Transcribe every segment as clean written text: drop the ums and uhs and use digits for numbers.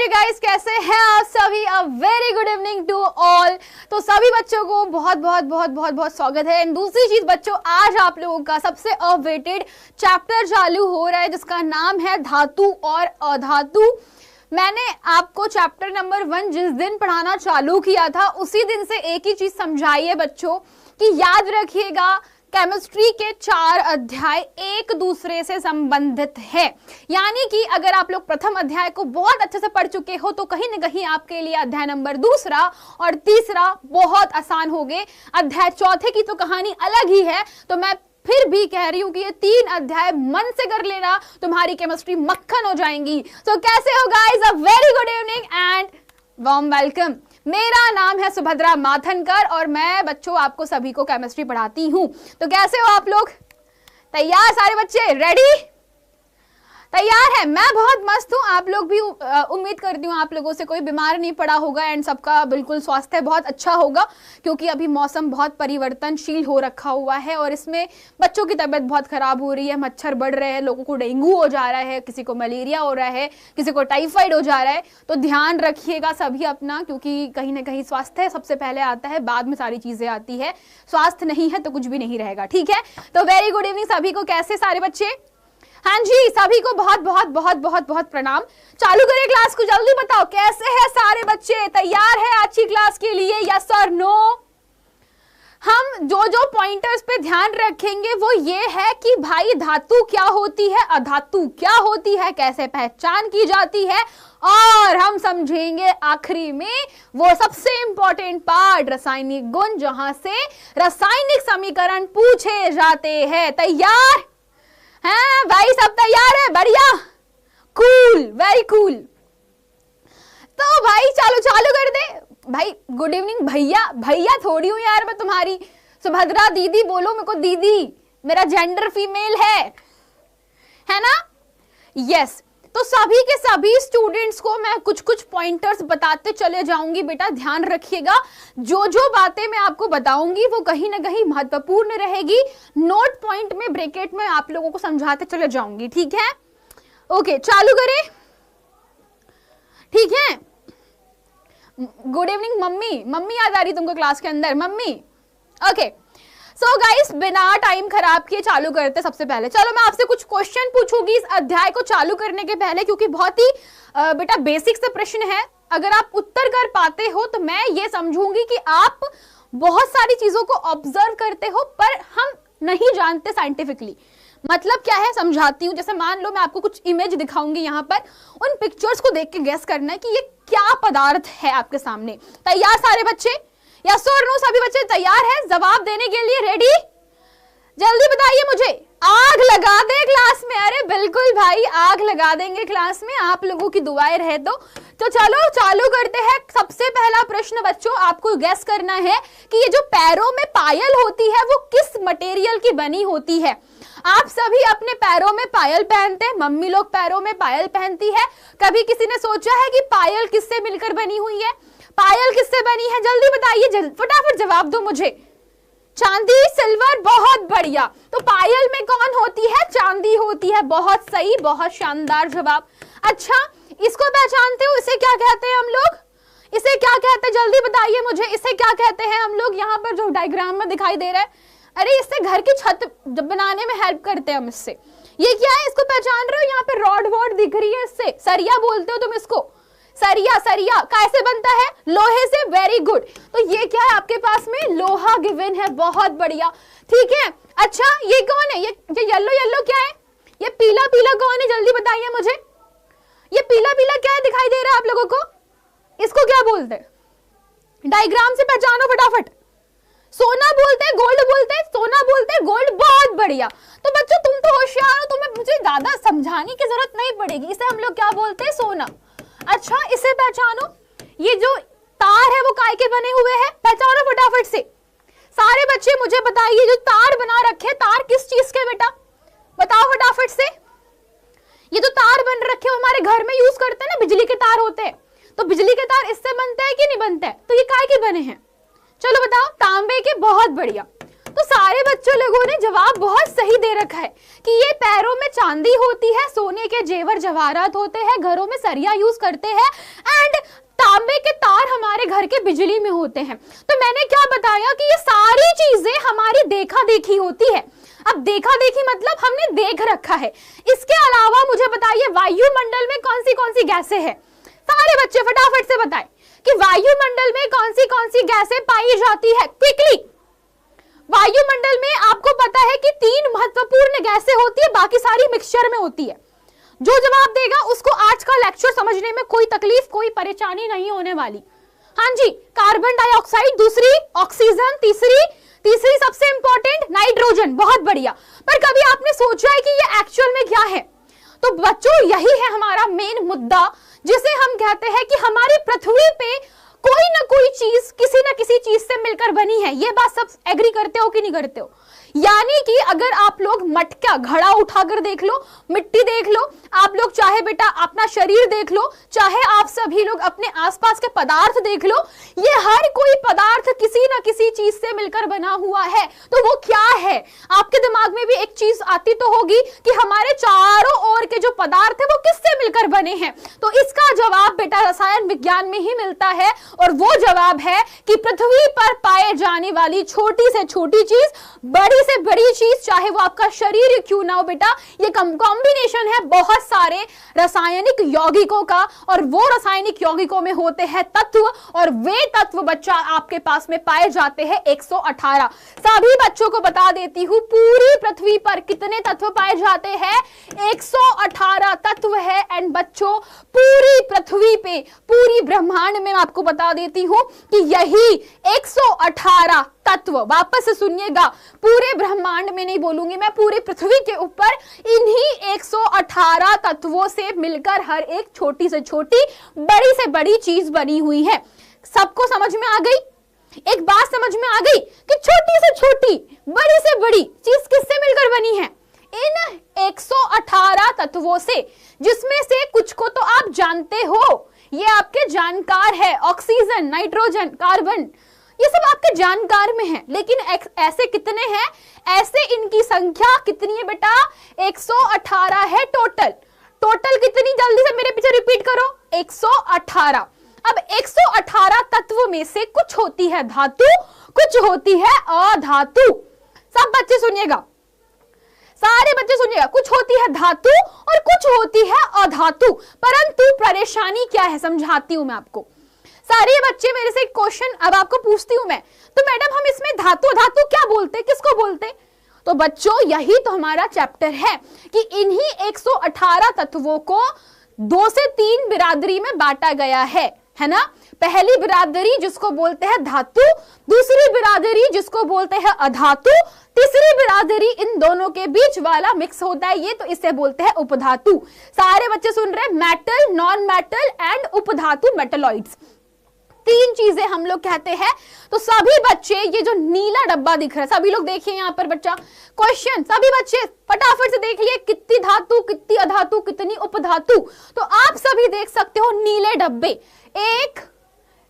नमस्ते गाइस, कैसे हैं आप सभी। A very good evening to all. तो सभी बच्चों को बहुत बहुत बहुत बहुत बहुत स्वागत है। एंड दूसरी चीज बच्चों, आज आप लोगों का सबसे अवेटेड चैप्टर चालू हो रहा है जिसका नाम है धातु और अधातु। मैंने आपको चैप्टर नंबर 1 जिस दिन पढ़ाना चालू किया था उसी दिन से एक ही चीज समझाई है बच्चों कि याद रखिएगा केमिस्ट्री के 4 अध्याय एक दूसरे से संबंधित है। यानी कि अगर आप लोग प्रथम अध्याय को बहुत अच्छे से पढ़ चुके हो तो कहीं न कहीं आपके लिए अध्याय नंबर 2 और 3 बहुत आसान हो गए। अध्याय 4 की तो कहानी अलग ही है। तो मैं फिर भी कह रही हूं कि ये 3 अध्याय मन से कर लेना, तुम्हारी केमिस्ट्री मक्खन हो जाएंगी। तो कैसे हो guys, a very good evening and warm welcome. मेरा नाम है सुभद्रा माथनकर और मैं बच्चों आपको सभी को केमिस्ट्री पढ़ाती हूं। तो कैसे हो आप लोग, तैयार सारे बच्चे, रेडी, तैयार है? मैं बहुत मस्त हूँ, आप लोग भी उम्मीद करती हूँ आप लोगों से कोई बीमार नहीं पड़ा होगा एंड सबका बिल्कुल स्वास्थ्य बहुत अच्छा होगा, क्योंकि अभी मौसम बहुत परिवर्तनशील हो रखा हुआ है और इसमें बच्चों की तबीयत बहुत खराब हो रही है, मच्छर बढ़ रहे हैं, लोगों को डेंगू हो जा रहा है, किसी को मलेरिया हो रहा है, किसी को टाइफाइड हो जा रहा है। तो ध्यान रखिएगा सभी अपना, क्योंकि कहीं ना कहीं स्वास्थ्य सबसे पहले आता है, बाद में सारी चीजें आती है। स्वास्थ्य नहीं है तो कुछ भी नहीं रहेगा, ठीक है। तो वेरी गुड इवनिंग सभी को, कैसे सारे बच्चे? हाँ जी, सभी को बहुत बहुत बहुत बहुत बहुत प्रणाम। चालू करें क्लास को, जल्दी बताओ कैसे हैं सारे बच्चे, तैयार है आज की क्लास के लिए, यस और नो? हम जो जो पॉइंटर्स पे ध्यान रखेंगे वो ये है कि भाई धातु क्या होती है, अधातु क्या होती है, कैसे पहचान की जाती है, और हम समझेंगे आखिरी में वो सबसे इंपॉर्टेंट पार्ट रासायनिक गुण, जहां से रासायनिक समीकरण पूछे जाते हैं। तैयार हैं भाई, सब तैयार है? बढ़िया, कूल, वेरी कूल। तो भाई चलो चालू कर दे। भाई गुड इवनिंग भैया, भैया थोड़ी हूं यार मैं तुम्हारी, सुभद्रा दीदी बोलो मेरे को, दीदी, मेरा जेंडर फीमेल है ना? यस। तो सभी के सभी स्टूडेंट्स को मैं कुछ कुछ पॉइंटर्स बताते चले जाऊंगी। बेटा ध्यान रखिएगा, जो जो बातें मैं आपको बताऊंगी वो कहीं ना कहीं महत्वपूर्ण रहेगी। नोट पॉइंट में, ब्रैकेट में आप लोगों को समझाते चले जाऊंगी, ठीक है? ओके, चालू करें, ठीक है। गुड इवनिंग मम्मी, मम्मी याद आ रही तुमको क्लास के अंदर, मम्मी? ओके सो गाइस, बिना टाइम खराब किए चालू करते। सबसे पहले चलो मैं आपसे कुछ क्वेश्चन पूछूंगी इस अध्याय को चालू करने के पहले, क्योंकि बहुत ही बेटा बेसिक से प्रश्न है। अगर आप उत्तर कर पाते हो तो मैं ये समझूंगी कि आप बहुत सारी चीजों को ऑब्जर्व करते हो पर हम नहीं जानते साइंटिफिकली। मतलब क्या है, समझाती हूँ। जैसे मान लो मैं आपको कुछ इमेज दिखाऊंगी, यहाँ पर उन पिक्चर्स को देख के गेस करना है कि ये क्या पदार्थ है आपके सामने। तैयार सारे बच्चे, यस और नो? सभी बच्चे तैयार हैं जवाब देने के लिए? रेडी? जल्दी बताइए मुझे। आग लगा दे क्लास में? अरे बिल्कुल भाई, आग लगा देंगे क्लास में, आप लोगों की दुआएं रहे तो चलो चालू करते हैं। सबसे पहला प्रश्न बच्चों, आपको गैस करना है कि ये जो पैरों में पायल होती है वो किस मटेरियल की बनी होती है। आप सभी अपने पैरों में पायल पहनते हैं, मम्मी लोग पैरों में पायल पहनती है। कभी किसी ने सोचा है कि पायल किससे मिलकर बनी हुई है? पायल किससे बनी है? जल्दी बताइए, फटाफट जवाब दो मुझे। चांदी, सिल्वर, बहुत बढ़िया। तो पायल में कौन होती है? चांदी होती है। बहुत सही, बहुत शानदार जवाब। अच्छा, इसको पहचानते हो? इसे क्या कहते हैं हम लोग? इसे क्या कहते हैं? जल्दी बताइए मुझे, इसे क्या कहते हैं हम लोग? यहाँ पर जो डायग्राम में दिखाई दे रहा है, अरे इससे घर की छत बनाने में हेल्प करते हैं हम इससे। ये क्या है, इसको पहचान रहे हो? यहाँ पे रॉड वॉड दिख रही है, इससे सरिया बोलते हो तुम इसको। सरिया, सरिया कैसे बनता है? लोहे से, वेरी गुड। तो ये क्या है आपके पास में? लोहा गिवन है, बहुत बढ़िया, ठीक है। अच्छा, ये कौन है? ये येलो येलो क्या है? ये पीला पीला कौन है? जल्दी बताइए मुझे, ये पीला पीला क्या है दिखाई दे रहा है आप लोगों को? इसको क्या बोलते हैं? डायग्राम से पहचानो फटाफट। सोना बोलते हैं, गोल्ड बोलते हैं, सोना बोलते हैं, गोल्ड, बहुत बढ़िया। तो बच्चों तुम तो होशियार हो, तुम्हें मुझे ज्यादा समझाने की जरूरत नहीं पड़ेगी। इसे हम लोग क्या बोलते हैं? सोना। अच्छा, इसे पहचानो, ये जो तार है वो काय के बने हुए हैं? पहचानो फटाफट से सारे बच्चे, मुझे बताइए जो तार बना रखे, तार किस चीज के? बेटा बताओ फटाफट से। ये जो तार बन रखे वो हमारे घर में यूज करते हैं ना, बिजली के तार होते हैं। तो बिजली के तार इससे बनते हैं कि नहीं बनते हैं? तो ये काय के बने हैं? चलो बताओ। तांबे के, बहुत बढ़िया। तो सारे बच्चों लोगों ने जवाब बहुत सही दे रखा है कि ये पैरों में चांदी होती है, सोने के जेवर जवाहरात होते हैं, घरों में सरिया यूज करते हैं एंड तांबे के तार हमारे घर के बिजली में होते हैं। तो मैंने क्या बताया कि ये सारी चीजें हमारी देखा देखी होती है। अब देखा देखी मतलब हमने देख रखा है। इसके अलावा मुझे बताइए वायुमंडल में कौन सी गैसें हैं? सारे बच्चे फटाफट से बताएं कि वायुमंडल में कौन सी गैसें पाई जाती है। क्विकली, वायुमंडल में आपको पता है कि 3 महत्वपूर्ण गैसें होती है, बाकी सारी मिक्सचर में होती है। जो जवाब देगा उसको आज का लेक्चर समझने में कोई तकलीफ, कोई परेशानी नहीं होने वाली। हाँ जी, कार्बन डाइऑक्साइड, दूसरी ऑक्सीजन, तीसरी सबसे इंपॉर्टेंट नाइट्रोजन। बहुत बढ़िया। पर कभी आपने सोचा है कि ये एक्चुअल में क्या है? तो बच्चों यही है हमारा मेन मुद्दा, जिसे हम कहते हैं कि हमारी पृथ्वी पे कोई ना कोई चीज किसी ना किसी चीज से मिलकर बनी है। ये बात सब एग्री करते हो कि नहीं करते हो? यानी कि अगर आप लोग मटका घड़ा उठाकर देख लो, मिट्टी देख लो, आप लोग चाहे बेटा अपना शरीर देख लो, चाहे आप सभी लोग अपने आसपास के पदार्थ देख लो, ये हर कोई पदार्थ किसी ना किसी चीज से मिलकर बना हुआ है। तो वो क्या है? आपके दिमाग में भी एक चीज आती तो होगी कि हमारे चारों ओर के जो पदार्थ है वो किससे मिलकर बने हैं। तो इसका जवाब बेटा रसायन विज्ञान में ही मिलता है, और वो जवाब है कि पृथ्वी पर पाए जाने वाली छोटी से छोटी चीज, बड़ी से बड़ी चीज, चाहे वो आपका शरीर क्यों ना हो बेटा, ये कॉम्बिनेशन है बहुत सारे रासायनिक यौगिकों का, और वो रासायनिक यौगिकों में होते हैं तत्व, और वे तत्व बच्चा आपके पास में पाए जाते हैं 118। सभी बच्चों को बता देती हूं, पूरी पृथ्वी पर कितने तत्व पाए जाते हैं? 118 तत्व है। एंड बच्चों पूरी पृथ्वी पे, पूरी ब्रह्मांड में आपको बता देती हूं कि यही 118 तत्व, वापस से सुनिएगा, पूरे ब्रह्मांड में नहीं बोलूंगी मैं, पूरी पृथ्वी के ऊपर इन्हीं 118 तत्वों से मिलकर हर एक छोटी से छोटी, बड़ी से बड़ी चीज बनी हुई है। सबको समझ में आ गई? एक बात समझ में आ गई कि छोटी से छोटी, बड़ी से बड़ी चीज किससे मिलकर बनी है? इन 118 तत्वों से, जिसमें से कुछ को तो आप जानते हो, ये आपके जानकार है, ऑक्सीजन, नाइट्रोजन, कार्बन, ये सब आपके जानकार में है। लेकिन ऐसे कितने हैं? ऐसे इनकी संख्या कितनी है बेटा? 118 है टोटल। टोटल कितनी? जल्दी से मेरे पीछे रिपीट करो, 118। अब 118 तत्व में से कुछ होती है धातु, कुछ होती है अधातु। सब बच्चे सुनिएगा, सारे बच्चे सुनिएगा, कुछ होती है धातु और कुछ होती है अधातु। परंतु परेशानी क्या है, समझाती हूं मैं आपको। सारे बच्चे मेरे से एक क्वेश्चन अब आपको पूछती हूं मैं, तो मैडम हम इसमें धातु अधातु क्या बोलते, किसको बोलते? तो बच्चों यही तो हमारा चैप्टर है कि इन्हीं 118 तत्वों को 2 से 3 बिरादरी में बांटा गया है ना। पहली बिरादरी जिसको बोलते हैं धातु, दूसरी बिरादरी जिसको बोलते हैं अधातु, तीसरी बिरादरी इन दोनों के बीच वाला मिक्स होता है ये, तो इसे बोलते हैं उपधातु। सारे बच्चे सुन रहे हैं? मेटल, नॉन मेटल एंड उपधातु, मेटलॉइड्स, 3 चीजें हम लोग कहते हैं। तो सभी बच्चे, ये जो नीला डब्बा दिख रहा है, सभी लोग देखिए यहाँ पर बच्चा क्वेश्चन, सभी बच्चे फटाफट से देख लिए, कितनी धातु, कितनी अधातु, कितनी उपधातु। तो आप सभी देख सकते हो नीले डब्बे, 1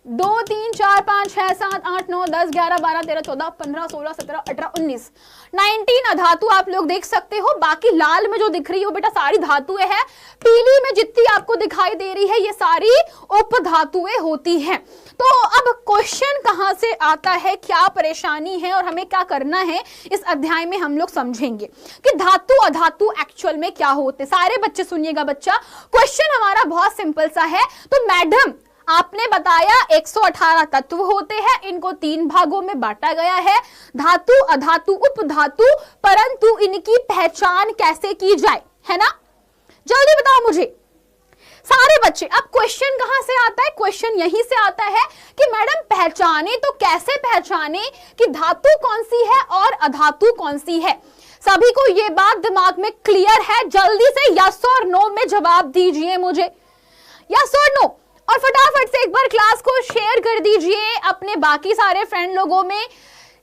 2 3 4 5 6 7 8 9 10 11 12 13 14 15 16 17 18 19 19 अधातु आप लोग देख सकते हो। बाकी लाल में जो दिख रही हो बेटा सारी धातुएं हैं, पीली में जितनी आपको दिखाई दे रही है ये सारी उपधातुएं होती हैं। तो अब क्वेश्चन कहां से आता है, क्या परेशानी है और हमें क्या करना है, इस अध्याय में हम लोग समझेंगे कि धातु अधातु एक्चुअल में क्या होते। सारे बच्चे सुनिएगा बच्चा, क्वेश्चन हमारा बहुत सिंपल सा है। तो मैडम आपने बताया 118 तत्व होते हैं, इनको 3 भागों में बांटा गया है, धातु अधातु उपधातु, परंतु इनकी पहचान कैसे की जाए, है ना? जल्दी बताओ मुझे सारे बच्चे। अब क्वेश्चन कहां से आता है? क्वेश्चन यहीं से आता है कि मैडम पहचाने तो कैसे पहचाने कि धातु कौन सी है और अधातु कौन सी है। सभी को ये बात दिमाग में क्लियर है? जल्दी से यस और नो में जवाब दीजिए मुझे, यस और नो। और फटाफट से एक बार क्लास को शेयर कर दीजिए अपने बाकी सारे फ्रेंड लोगों में।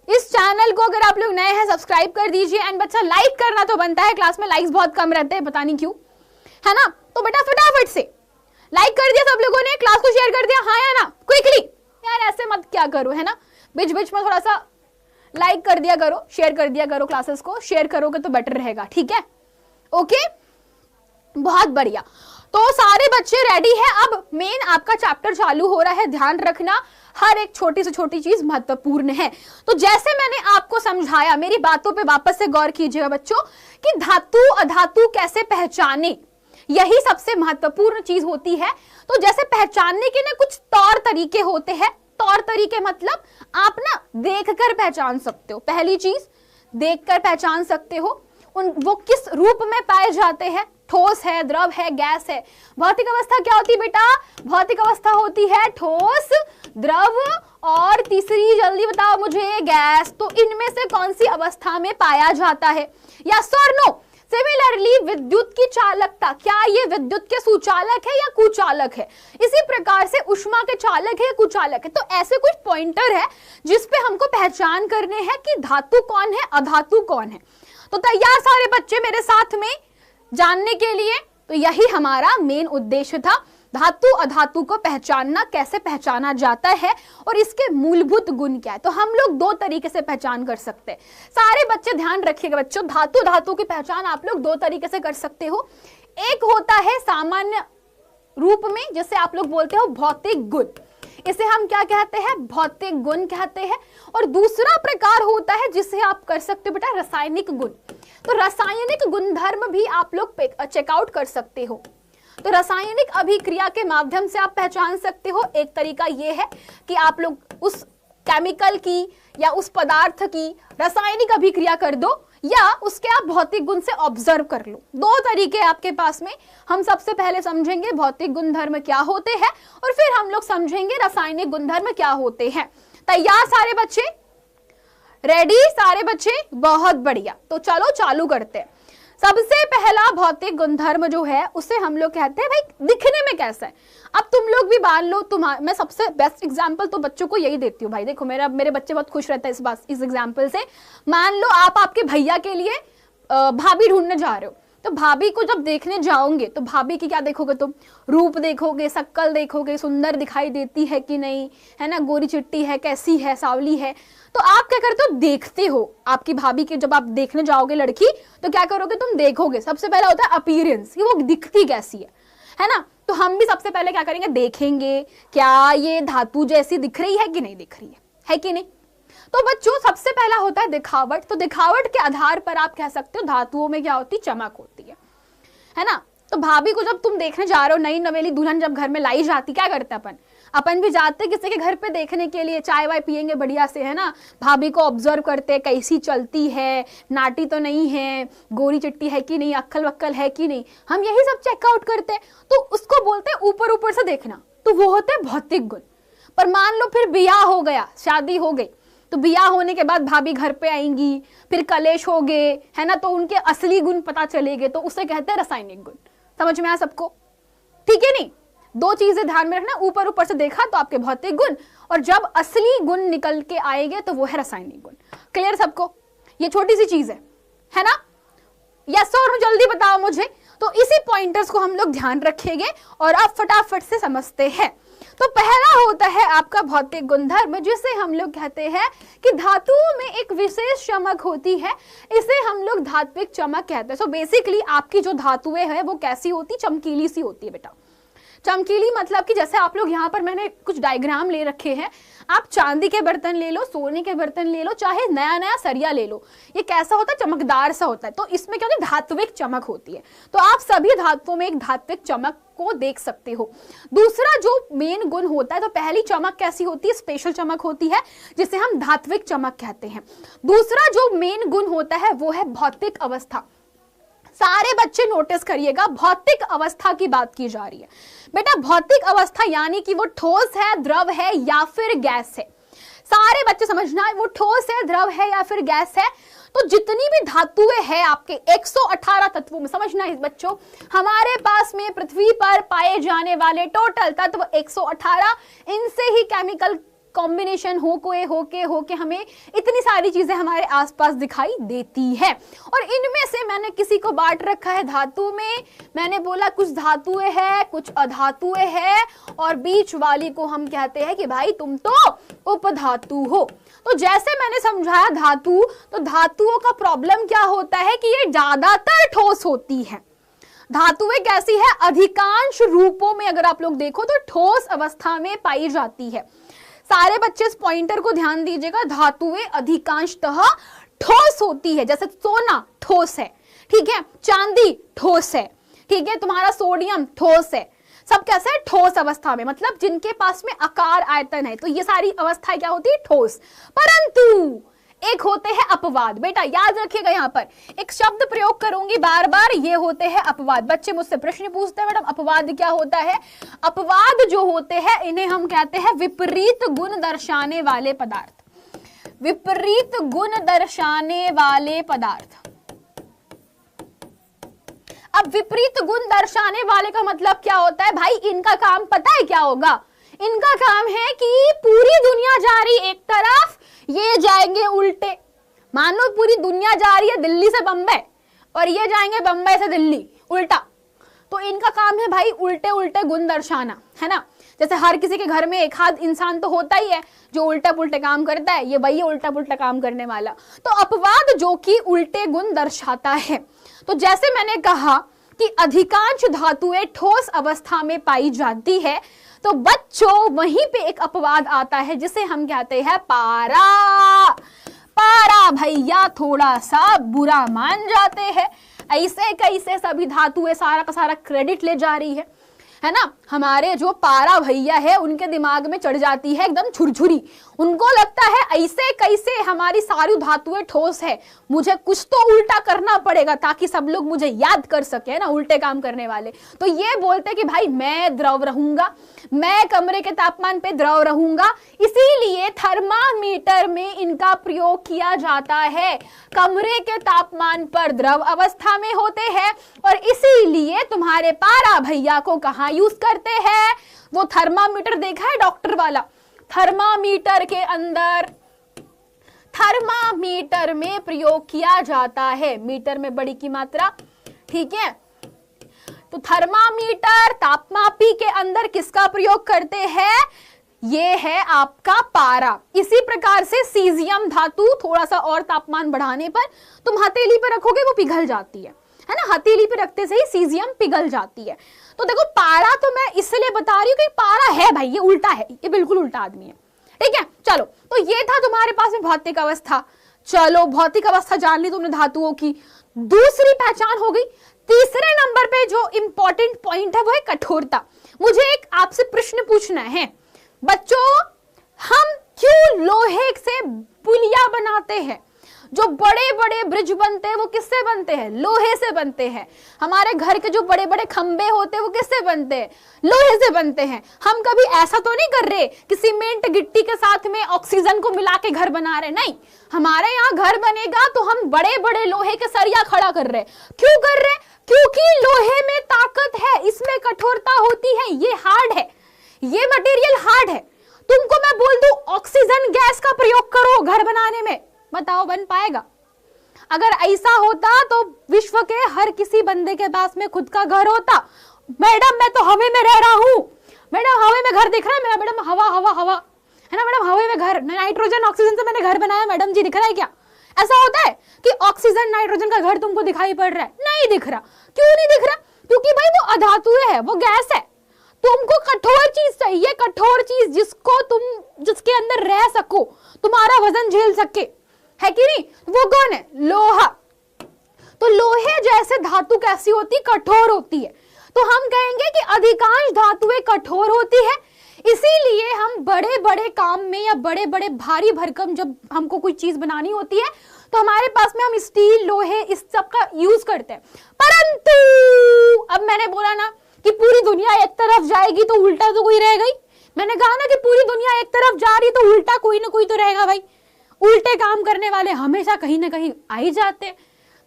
इस चैनल को अगर आप लोग नए हैं सब्सक्राइब कर दीजिए। एंड बच्चा लाइक करना तो बनता है, क्लास में लाइक्स बहुत कम रहते हैं, पता नहीं क्यों, है ना? तो बेटा फटाफट से लाइक कर दिया सब लोगों ने, क्लास को शेयर कर दिया, हाँ या ना? क्विकली यार, ऐसे मत क्या करो, है ना? बीच बीच में थोड़ा सा लाइक कर दिया करो, शेयर कर दिया करो, क्लासेस को शेयर करोगे तो बेटर रहेगा, ठीक है? ओके, बहुत बढ़िया। तो सारे बच्चे रेडी है? अब मेन आपका चैप्टर चालू हो रहा है, ध्यान रखना हर एक छोटी से छोटी चीज महत्वपूर्ण है। तो जैसे मैंने आपको समझाया, मेरी बातों पे वापस से गौर कीजिएगा बच्चों कि धातु अधातु कैसे पहचाने, यही सबसे महत्वपूर्ण चीज होती है। तो जैसे पहचानने के ना कुछ तौर तरीके होते हैं। तौर तरीके मतलब आप ना देखकर पहचान सकते हो। पहली चीज देखकर पहचान सकते हो वो किस रूप में पाए जाते हैं, ठोस है, द्रव है, गैस है। भौतिक अवस्था क्या होती है बेटा? भौतिक अवस्था होती है ठोस, द्रव और तीसरी जल्दी बताओ मुझे, गैस। तो इनमें से कौन सी अवस्था में पाया जाता है? यस और नो? सिमिलरली विद्युत की चालकता, क्या ये विद्युत के सुचालक है या कुचालक है? इसी प्रकार से ऊष्मा के चालक है या कुचालक है? तो ऐसे कुछ पॉइंटर है जिसपे हमको पहचान करने हैं कि धातु कौन है, अधातु कौन है। तो तैयार सारे बच्चे मेरे साथ में जानने के लिए? तो यही हमारा मेन उद्देश्य था, धातु अधातु को पहचानना, कैसे पहचाना जाता है और इसके मूलभूत गुण क्या है। तो हम लोग दो तरीके से पहचान कर सकते हैं। सारे बच्चे ध्यान रखिएगा बच्चों, धातु धातु की पहचान आप लोग दो तरीके से कर सकते हो। एक होता है सामान्य रूप में, जिसे आप लोग बोलते हो भौतिक गुण, इसे हम क्या कहते हैं? भौतिक गुण कहते हैं। और दूसरा प्रकार होता है जिसे आप कर सकते हो बेटा रासायनिक गुण। तो रासायनिक गुणधर्म भी आप लोग चेकआउट कर सकते हो। तो रासायनिक अभिक्रिया के माध्यम से आप पहचान सकते हो। एक तरीका यह है कि आप लोग उस केमिकल की या उस पदार्थ की रासायनिक अभिक्रिया कर दो, या उसके आप भौतिक गुण से ऑब्जर्व कर लो। दो तरीके आपके पास में। हम सबसे पहले समझेंगे भौतिक गुणधर्म क्या होते हैं और फिर हम लोग समझेंगे रासायनिक गुणधर्म क्या होते हैं। तैयार सारे बच्चे? रेडी सारे बच्चे? बहुत बढ़िया। तो चलो चालू करते हैं। सबसे पहला भौतिक गुणधर्म जो है उसे हम लोग कहते हैं भाई दिखने में कैसा है। अब तुम लोग भी मान लो, मैं सबसे बेस्ट एग्जांपल तो बच्चों को यही देती हूँ भाई। देखो मेरे बच्चे बहुत खुश रहते हैं इस एग्जांपल से। मान लो आप आपके भैया के लिए भाभी ढूंढने जा रहे हो, तो भाभी को जब देखने जाओगे तो भाभी की क्या देखोगे तुम? रूप देखोगे, शक्ल देखोगे, सुंदर दिखाई देती है कि नहीं, है ना, गोरी चिट्टी है, कैसी है, सावली है। तो आप क्या करते हो? देखते हो। आपकी भाभी के जब आप देखने जाओगे लड़की, तो क्या करोगे? तुम देखोगे। सबसे पहला होता है अपीयरेंस, कि वो दिखती कैसी है ना। तो हम भी सबसे पहले क्या करेंगे? देखेंगे क्या ये धातु जैसी दिख रही है कि नहीं दिख रही है कि नहीं। तो बच्चों सबसे पहला होता है दिखावट। तो दिखावट के आधार पर आप कह सकते हो धातुओं में क्या होती? चमक होती है ना। तो भाभी को जब तुम देखने जा रहे हो, नई नवेली दुल्हन जब घर में लाई जाती, क्या करते अपन भी जाते किसी के घर पे देखने के लिए, चाय वाय पियेंगे बढ़िया से, है ना, भाभी को ऑब्जर्व करते कैसी चलती है, नाटी तो नहीं है, गोरी चिट्टी है कि नहीं, अक्कल वक्कल है कि नहीं, हम यही सब चेकआउट करते हैं। तो उसको बोलते हैं ऊपर ऊपर से देखना। तो वो होते हैं भौतिक गुण। पर मान लो फिर ब्याह हो गया, शादी हो गई, तो ब्याह होने के बाद भाभी घर पे आएंगी, फिर कलेश हो गए, है ना, तो उनके असली गुण पता चलेंगे, तो उसे कहते हैं रासायनिक गुण। समझ में आया सबको? ठीक है नहीं? दो चीजें ध्यान में रखना, ऊपर ऊपर से देखा तो आपके भौतिक गुण, और जब असली गुण निकल के आएंगे तो वो है रासायनिक गुण। क्लियर सबको? ये छोटी सी चीज है ना। यस और जल्दी बताओ मुझे। तो इसी पॉइंटर्स को हम लोग ध्यान रखेंगे और अब फटाफट से समझते हैं। तो पहला होता है आपका भौतिक गुणधर्म, जिसे हम लोग कहते हैं कि धातुओं में एक विशेष चमक होती है, इसे हम लोग धात्विक चमक कहते हैं। सो बेसिकली आपकी जो धातुएं हैं वो कैसी होती? चमकीली सी होती है बेटा। चमकीली मतलब कि जैसे आप लोग यहाँ पर मैंने कुछ डायग्राम ले रखे हैं, आप चांदी के बर्तन ले लो, सोने के बर्तन ले लो, चाहे नया नया सरिया ले लो, ये कैसा होता है? चमकदार सा होता है। तो इसमें क्या होती है? धात्विक चमक होती है। तो आप सभी धातुओं में एक धात्विक चमक को देख सकते हो। दूसरा जो मेन गुण होता है, तो पहली चमक कैसी होती है? स्पेशल चमक होती है, जिसे हम धात्विक चमक कहते हैं। दूसरा जो मेन गुण होता है वो है भौतिक अवस्था। सारे बच्चे नोटिस करिएगा, भौतिक अवस्था की बात की जा रही है बेटा। भौतिक अवस्था यानी कि वो ठोस है, द्रव है या फिर गैस है। सारे बच्चे समझना है, वो ठोस है, द्रव है या फिर गैस है। तो जितनी भी धातुएं हैं आपके 118 तत्वों में, समझना है बच्चों, हमारे पास में पृथ्वी पर पाए जाने वाले टोटल तत्व 118, इनसे ही केमिकल कॉम्बिनेशन होके हमें इतनी सारी चीजें हमारे आसपास दिखाई देती है। और इनमें से मैंने किसी को बांट रखा है धातु में। मैंने बोला कुछ धातुएं हैं, कुछ अधातुएं हैं, और बीच वाली को हम कहते हैं कि भाई तुम तो उपधातु हो। तो जैसे मैंने समझाया धातु, तो धातुओं का प्रॉब्लम क्या होता है कि ये ज्यादातर ठोस होती है। धातुएं कैसी है, अधिकांश रूपों में अगर आप लोग देखो तो ठोस अवस्था में पाई जाती है। सारे बच्चे इस पॉइंटर को ध्यान दीजिएगा, धातुएं अधिकांशतः ठोस होती है। जैसे सोना ठोस है, ठीक है, चांदी ठोस है, ठीक है, तुम्हारा सोडियम ठोस है, सब कैसे है, ठोस अवस्था में, मतलब जिनके पास में आकार आयतन है। तो ये सारी अवस्थाएं क्या होती है, ठोस। परंतु एक होते हैं अपवाद। बेटा याद रखिएगा, यहाँ पर एक शब्द प्रयोग करूंगी बार बार, ये होते हैं अपवाद। बच्चे मुझसे प्रश्न पूछते हैं मैडम अपवाद क्या होता है। अपवाद जो होते हैं इन्हें हम कहते हैं विपरीत गुण दर्शाने वाले पदार्थ। विपरीत गुण दर्शाने वाले पदार्थ। अब विपरीत गुण दर्शाने वाले का मतलब क्या होता है भाई, इनका काम पता है क्या होगा, इनका काम है कि पूरी दुनिया जा रही एक तरफ, ये जाएंगे उल्टे। मान लो पूरी दुनिया जा रही है दिल्ली से बम्बई और ये जाएंगे बम्बई से दिल्ली, उल्टा। तो इनका काम है भाई उल्टे उल्टे गुण दर्शाना, है ना। जैसे हर किसी के घर में एक आध इंसान तो होता ही है जो उल्टा पुल्टे काम करता है, ये वही उल्टा पुल्टा काम करने वाला। तो अपवाद जो कि उल्टे गुण दर्शाता है। तो जैसे मैंने कहा कि अधिकांश धातुएं ठोस अवस्था में पाई जाती है, तो बच्चों वहीं पे एक अपवाद आता है जिसे हम कहते हैं पारा। पारा भैया थोड़ा सा बुरा मान जाते हैं। ऐसे कैसे सभी धातुएं सारा का सारा क्रेडिट ले जा रही है ना। हमारे जो पारा भैया है उनके दिमाग में चढ़ जाती है एकदम छुरछुरी। उनको लगता है ऐसे कैसे हमारी सारी धातुएं ठोस है, मुझे कुछ तो उल्टा करना पड़ेगा ताकि सब लोग मुझे याद कर सके ना, उल्टे काम करने वाले। तो ये बोलते कि भाई मैं द्रव रहूंगा, मैं कमरे के तापमान पे द्रव रहूंगा, इसीलिए थर्मामीटर में इनका प्रयोग किया जाता है। कमरे के तापमान पर द्रव अवस्था में होते हैं और इसीलिए तुम्हारे पारा भैया को कहाँ यूज करते हैं, वो थर्मामीटर देखा है डॉक्टर वाला, थर्मामीटर के अंदर, थर्मामीटर में प्रयोग किया जाता है। मीटर में बड़ी की मात्रा, ठीक है। तो थर्मामीटर तापमापी के अंदर किसका प्रयोग करते हैं, ये है आपका पारा। इसी प्रकार से सीजियम धातु थोड़ा सा और तापमान बढ़ाने पर तुम हथेली पे रखोगे वो पिघल जाती है ना, हथेली पे रखते से ही सीजियम पिघल जाती है। तो देखो पारा तो मैं इसलिए बता रही हूँ कि पारा है भाई, ये उल्टा है, ये बिल्कुल उल्टा आदमी है, ठीक है। चलो तो ये था तुम्हारे पास में भौतिक अवस्था। चलो भौतिक अवस्था जान ली तुमने धातुओं की, दूसरी पहचान हो गई। तीसरे नंबर पे जो इंपॉर्टेंट पॉइंट है वो है कठोरता। मुझे एक आपसे प्रश्न पूछना है बच्चों, हम क्यों लोहे से पुलिया बनाते हैं? जो बड़े बड़े ब्रिज बनते हैं वो किससे बनते हैं, लोहे से बनते हैं। हमारे घर के जो बड़े बड़े खंबे होते हैं वो किससे बनते हैं, लोहे से बनते हैं। हम कभी ऐसा तो नहीं कर रहे कि सीमेंट गिट्टी के साथ में ऑक्सीजन को मिला के घर बना रहे, नहीं। हमारे यहाँ घर बनेगा तो हम बड़े बड़े लोहे के सरिया खड़ा कर रहे। क्यों कर रहे, क्योंकि लोहे में ताकत है, इसमें कठोरता होती है, ये हार्ड है, ये मटेरियल हार्ड है। तुमको मैं बोल दूं ऑक्सीजन गैस का प्रयोग करो घर बनाने में, बताओ बन पाएगा? अगर ऐसा होता तो विश्व के हर किसी बंदे के पास में खुद का घर होता। मैडम मैं तो हवा में रह रहा हूँ, मैडम हवा में घर दिख रहा है मेरा, मैडम हवा हवा हवा है ना, मैडम हवा में घर, नाइट्रोजन ऑक्सीजन से मैंने घर बनाया, मैडम जी दिख रहा है क्या? ऐसा होता है कि ऑक्सीजन नाइट्रोजन का घर तुमको दिखाई पड़ रहा है? नहीं दिख रहा। क्यों नहीं दिख रहा? क्योंकि भाई वो अधातुएं है, वो गैस है। तुमको कठोर चीज चाहिए, कठोर चीज जिसको तुम, जिसके अंदर रह सको, तुम्हारा वजन झेल सके, है कि नहीं? वो कौन है? लोहा। तो लोहे जैसे धातु कैसी होती, कठोर होती है। तो हम कहेंगे कि अधिकांश धातुएं कठोर होती है, इसीलिए हम बड़े बड़े काम में या बड़े बड़े भारी भरकम जब हमको कोई चीज बनानी होती है तो हमारे पास में हम स्टील, लोहे, इस सब का यूज करते हैं। परंतु अब मैंने बोला ना कि पूरी दुनिया एक तरफ जाएगी तो उल्टा तो कोई रहेगा ही। मैंने कहा ना कि पूरी दुनिया एक तरफ जा रही तो उल्टा कोई ना कोई तो रहेगा भाई। उल्टे काम करने वाले हमेशा कहीं ना कहीं आ ही जाते।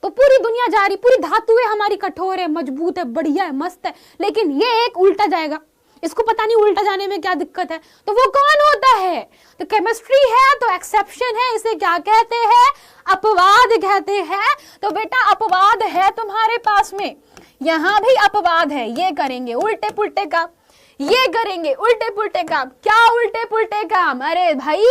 तो पूरी दुनिया जा रही, पूरी धातुएं हमारी कठोर है, मजबूत है, बढ़िया है, मस्त है, लेकिन ये एक उल्टा जाएगा। इसको पता नहीं उल्टा जाने में क्या दिक्कत है, तो वो कौन होता है? तो केमिस्ट्री है तो एक्सेप्शन है, इसे क्या कहते हैं? अपवाद कहते हैं। तो बेटा अपवाद है तुम्हारे पास में, यहां भी अपवाद है। ये करेंगे उल्टे पुल्टे काम, ये करेंगे उल्टे पुल्टे काम। क्या उल्टे पुल्टे काम? अरे भाई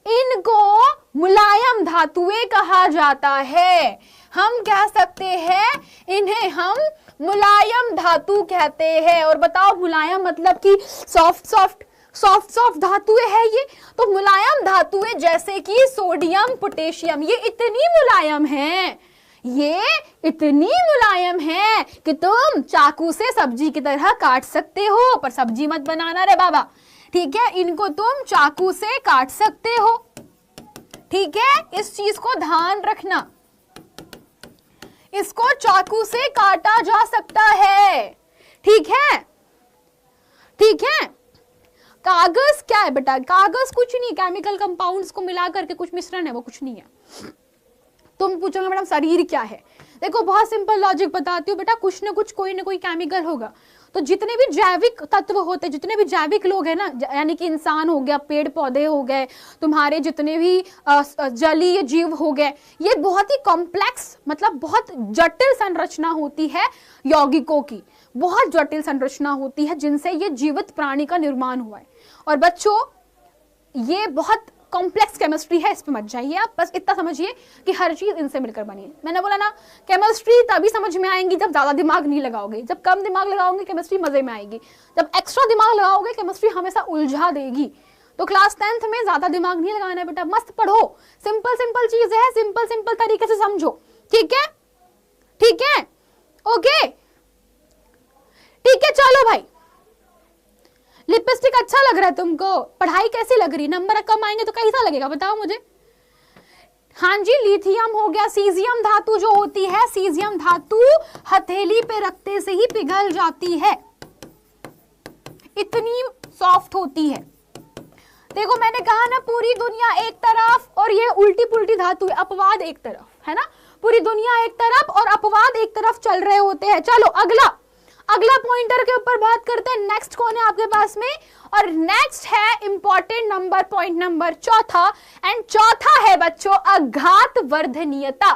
इनको मुलायम धातुएं कहा जाता है। हम कह सकते हैं इन्हें हम मुलायम धातु कहते हैं। और बताओ मुलायम मतलब कि सॉफ्ट धातुएं है ये। तो मुलायम धातुएं जैसे कि सोडियम पोटेशियम, ये इतनी मुलायम हैं, ये इतनी मुलायम है कि तुम चाकू से सब्जी की तरह काट सकते हो, पर सब्जी मत बनाना रे बाबा, ठीक है? इनको तुम चाकू से काट सकते हो, ठीक है? इस चीज को ध्यान रखना, इसको चाकू से काटा जा सकता है, ठीक है? ठीक है? कागज क्या है बेटा? कागज कुछ नहीं, केमिकल कंपाउंड्स को मिला करके कुछ मिश्रण है, वो कुछ नहीं है। तुम पूछोगे मैडम शरीर क्या है? देखो बहुत सिंपल लॉजिक बताती हूँ बेटा, कुछ ना कुछ कोई ना कोई केमिकल होगा। तो जितने भी जैविक तत्व होते हैं, जितने भी जैविक लोग हैं ना, यानी कि इंसान हो गया, पेड़ पौधे हो गए, तुम्हारे जितने भी जलीय जीव हो गए, ये बहुत ही कॉम्प्लेक्स मतलब बहुत जटिल संरचना होती है यौगिकों की, बहुत जटिल संरचना होती है जिनसे ये जीवित प्राणी का निर्माण हुआ है। और बच्चों ये बहुत कॉम्प्लेक्स केमिस्ट्री है, इस पे मत जाइए आप, बस इतना समझिए कि हर चीज इनसे मिलकर बनी है। मैंने बोला ना केमिस्ट्री तभी समझ में आएंगी जब ज्यादा दिमाग नहीं लगाओगे, जब कम दिमाग लगाओगे केमिस्ट्री मजे में आएगी, जब एक्स्ट्रा दिमाग लगाओगे केमिस्ट्री हमेशा उलझा देगी। तो क्लास 10th में ज्यादा दिमाग नहीं लगाना है बेटा, मस्त पढ़ो, सिंपल सिंपल चीज है, सिंपल सिंपल तरीके से समझो, ठीक है? ठीक है? ओके ठीक है, चलो भाई। लिपस्टिक अच्छा लग रहा है तुमको? पढ़ाई कैसी लग रही? नंबर कम आएंगे तो कैसा लगेगा बताओ मुझे? हाँ जी, लिथियम हो गया। सीजियम धातु जो होती है, सीजियम धातु हथेली पे रखते से ही पिघल जाती है, इतनी सॉफ्ट होती है। देखो मैंने कहा ना पूरी दुनिया एक तरफ और ये उल्टी पुल्टी धातु है, अपवाद एक तरफ, है ना? पूरी दुनिया एक तरफ और अपवाद एक तरफ चल रहे होते हैं। चलो अगला पॉइंटर के ऊपर बात करते हैं। नेक्स्ट कौन है आपके पास में? और नेक्स्ट है इंपॉर्टेंट नंबर, पॉइंट नंबर चौथा, एंड चौथा है बच्चों अघात वर्धनीयता।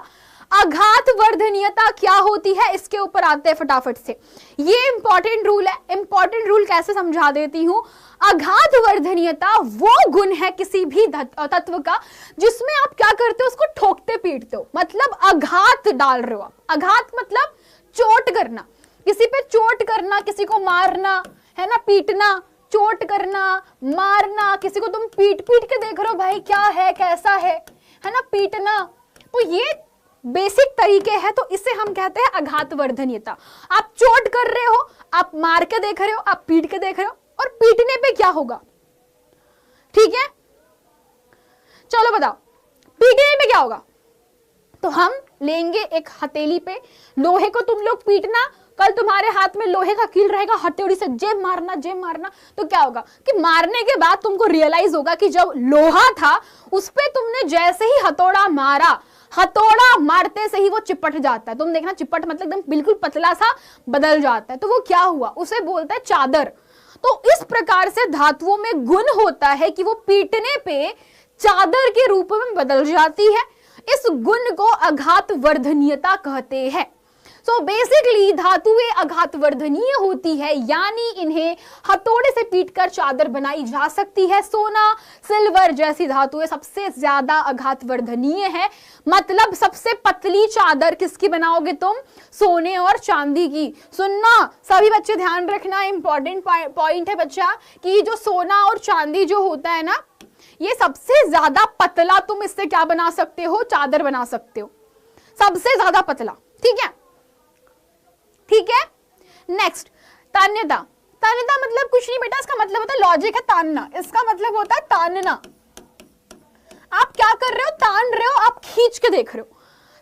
अघात वर्धनीयता क्या होती है इसके ऊपर आते हैं फटाफट से। ये इंपॉर्टेंट रूल है। इंपॉर्टेंट रूल कैसे समझा देती हूं। अघात वर्धनीयता वो गुण है किसी भी तत्व का जिसमें आप क्या करते हो, उसको ठोकते पीटते हो, मतलब आघात डाल रहे हो आप। आघात मतलब चोट करना, किसी पे चोट करना, किसी को मारना, है ना? पीटना, चोट करना, मारना, किसी को तुम पीट पीट के देख रहे हो भाई क्या है कैसा है ना? पीटना। तो ये बेसिक तरीके हैं, तो इसे हम कहते हैं अघात वर्धनीयता। आप चोट कर रहे हो, आप मार के देख रहे हो, आप पीट के देख रहे हो, और पीटने पे क्या होगा? ठीक है, चलो बताओ पीटने पे क्या होगा? तो हम लेंगे एक हथेली पे, लोहे को तुम लोग पीटना, कल तुम्हारे हाथ में लोहे का कील रहेगा, हथौड़ी से जेब मारना, तो क्या होगा कि मारने के बाद तुमको रियलाइज होगा कि जब लोहा था उस पे तुमने जैसे ही हथौड़ा मारा, हथौड़ा मारते से ही वो चिपट जाता है। तुम देखना चिपट मतलब एकदम बिल्कुल पतला सा बदल जाता है। तो वो क्या हुआ, उसे बोलते हैं चादर। तो इस प्रकार से धातुओं में गुण होता है कि वो पीटने पे चादर के रूप में बदल जाती है। इस गुण को अघात वर्धनीयता कहते हैं। सो बेसिकली धातुएं अघात वर्धनीय होती है, यानी इन्हें हथौड़े से पीटकर चादर बनाई जा सकती है। सोना, सिल्वर जैसी धातुएं सबसे ज्यादा अघात वर्धनीय है। मतलब सबसे पतली चादर किसकी बनाओगे तुम? सोने और चांदी की। सुनना सभी बच्चे, ध्यान रखना, इंपॉर्टेंट पॉइंट है बच्चा, कि जो सोना और चांदी जो होता है ना, ये सबसे ज्यादा पतला तुम इससे क्या बना सकते हो? चादर बना सकते हो, सबसे ज्यादा पतला। ठीक है, ठीक है। नेक्स्ट तान्यता। तान्यता मतलब कुछ नहीं बेटा, इसका मतलब होता है लॉजिक है तानना, इसका मतलब होता है तानना। आप क्या कर रहे हो? तान रहे हो, आप खींच के देख रहे हो।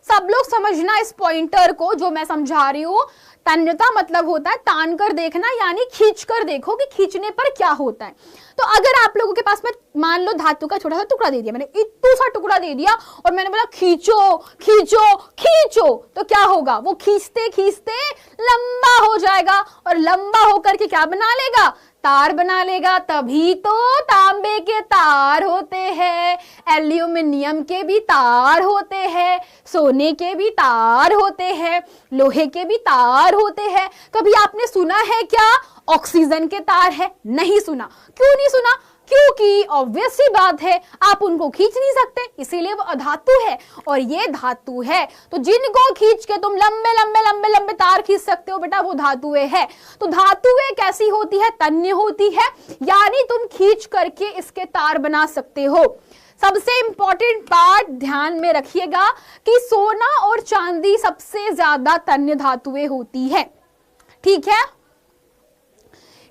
सब लोग समझना इस पॉइंटर को जो मैं समझा रही हूं। तान्यता मतलब होता है तान कर देखना, यानी खींच कर देखो कि खींचने पर क्या होता है। तो अगर आप लोगों के पास में मान लो धातु का छोटा सा टुकड़ा दे दिया, मैंने इतना सा टुकड़ा दे दिया और मैंने बोला खींचो खींचो खींचो, तो क्या होगा? वो खींचते खींचते लंबा हो जाएगा और लंबा होकर के क्या बना लेगा? तार बना लेगा, तभी तो तांबे के तार होते हैं, एल्यूमिनियम के भी तार होते हैं, सोने के भी तार होते हैं, लोहे के भी तार होते हैं। कभी आपने सुना है क्या ऑक्सीजन के तार है? नहीं सुना। क्यों नहीं सुना? क्योंकि ऑब्वियस सी बात है, आप उनको खींच नहीं सकते, इसीलिए वो अधातु है और ये धातु है। तो जिनको खींच के तुम लंबे लंबे लंबे लंबे तार खींच सकते हो बेटा, वो धातुएं है। तो धातुएं कैसी होती है? तन्य होती है, यानी तुम खींच करके इसके तार बना सकते हो। सबसे इंपॉर्टेंट पार्ट ध्यान में रखिएगा कि सोना और चांदी सबसे ज्यादा तन्य धातुएं होती है। ठीक है,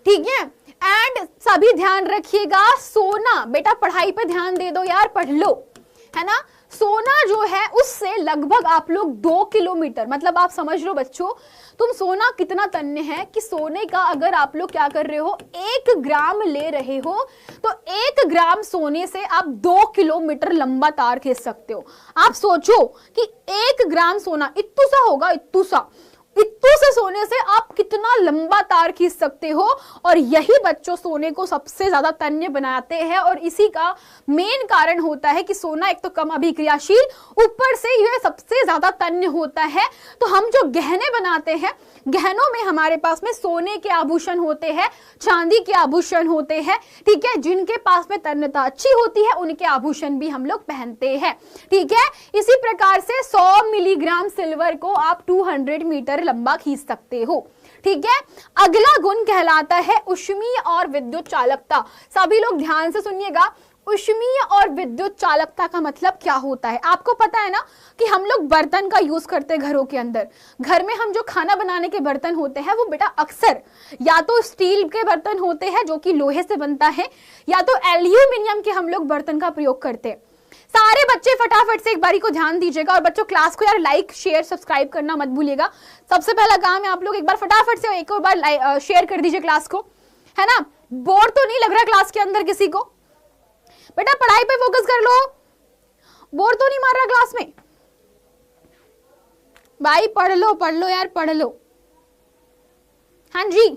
ठीक है। एंड सभी ध्यान रखिएगा, सोना बेटा पढ़ाई पे ध्यान दे दो यार, पढ़ लो, है ना। सोना जो है उससे लगभग आप लोग 2 किलोमीटर, मतलब आप समझ लो बच्चों, तुम सोना कितना तन्य है कि सोने का अगर आप लोग क्या कर रहे हो, 1 ग्राम ले रहे हो तो 1 ग्राम सोने से आप 2 किलोमीटर लंबा तार खींच सकते हो। आप सोचो कि 1 ग्राम सोना इत्तू सा होगा, इत्तू सा, इत्तू से सोने से आप कितना लंबा तार खींच सकते हो। और यही बच्चों सोने को सबसे ज्यादा तन्य बनाते हैं और इसी का मेन कारण होता है कि सोना एक तो कम अभिक्रियाशील, ऊपर से यह सबसे ज्यादा तन्य होता है। तो हम जो गहने बनाते हैं, गहनों में हमारे पास में सोने के आभूषण होते हैं, चांदी के आभूषण होते हैं, ठीक है। जिनके पास में तन्यता अच्छी होती है उनके आभूषण भी हम लोग पहनते हैं, ठीक है। इसी प्रकार से 100 मिलीग्राम सिल्वर को आप 200 मीटर लंबा खींच सकते हो, ठीक है। अगला गुण कहलाता है ऊष्मीय और विद्युत चालकता। सभी लोग ध्यान से सुनिएगा, ऊष्मीय और विद्युत चालकता का मतलब क्या होता है? आपको पता है ना कि हम लोग बर्तन का यूज करते हैं घरों के अंदर। घर में हम जो खाना बनाने के बर्तन होते हैं वो बेटा अक्सर या तो स्टील के बर्तन होते हैं जो कि लोहे से बनता है, या तो एल्यूमिनियम के हम लोग बर्तन का प्रयोग करते हैं। सारे बच्चे फटाफट से एक बारी को ध्यान दीजिएगा और बच्चों क्लास को यार लाइक शेयर सब्सक्राइब करना मत भूलिएगा। सबसे पहला काम है आप लोग एक बार फटाफट से एक और बार शेयर कर दीजिए क्लास को, है ना। बोर तो नहीं लग रहा क्लास के अंदर किसी को? बेटा पढ़ाई पे फोकस कर लो, बोर तो नहीं मार रहा क्लास में? भाई पढ़ लो यार, पढ़ लो। हाँ जी,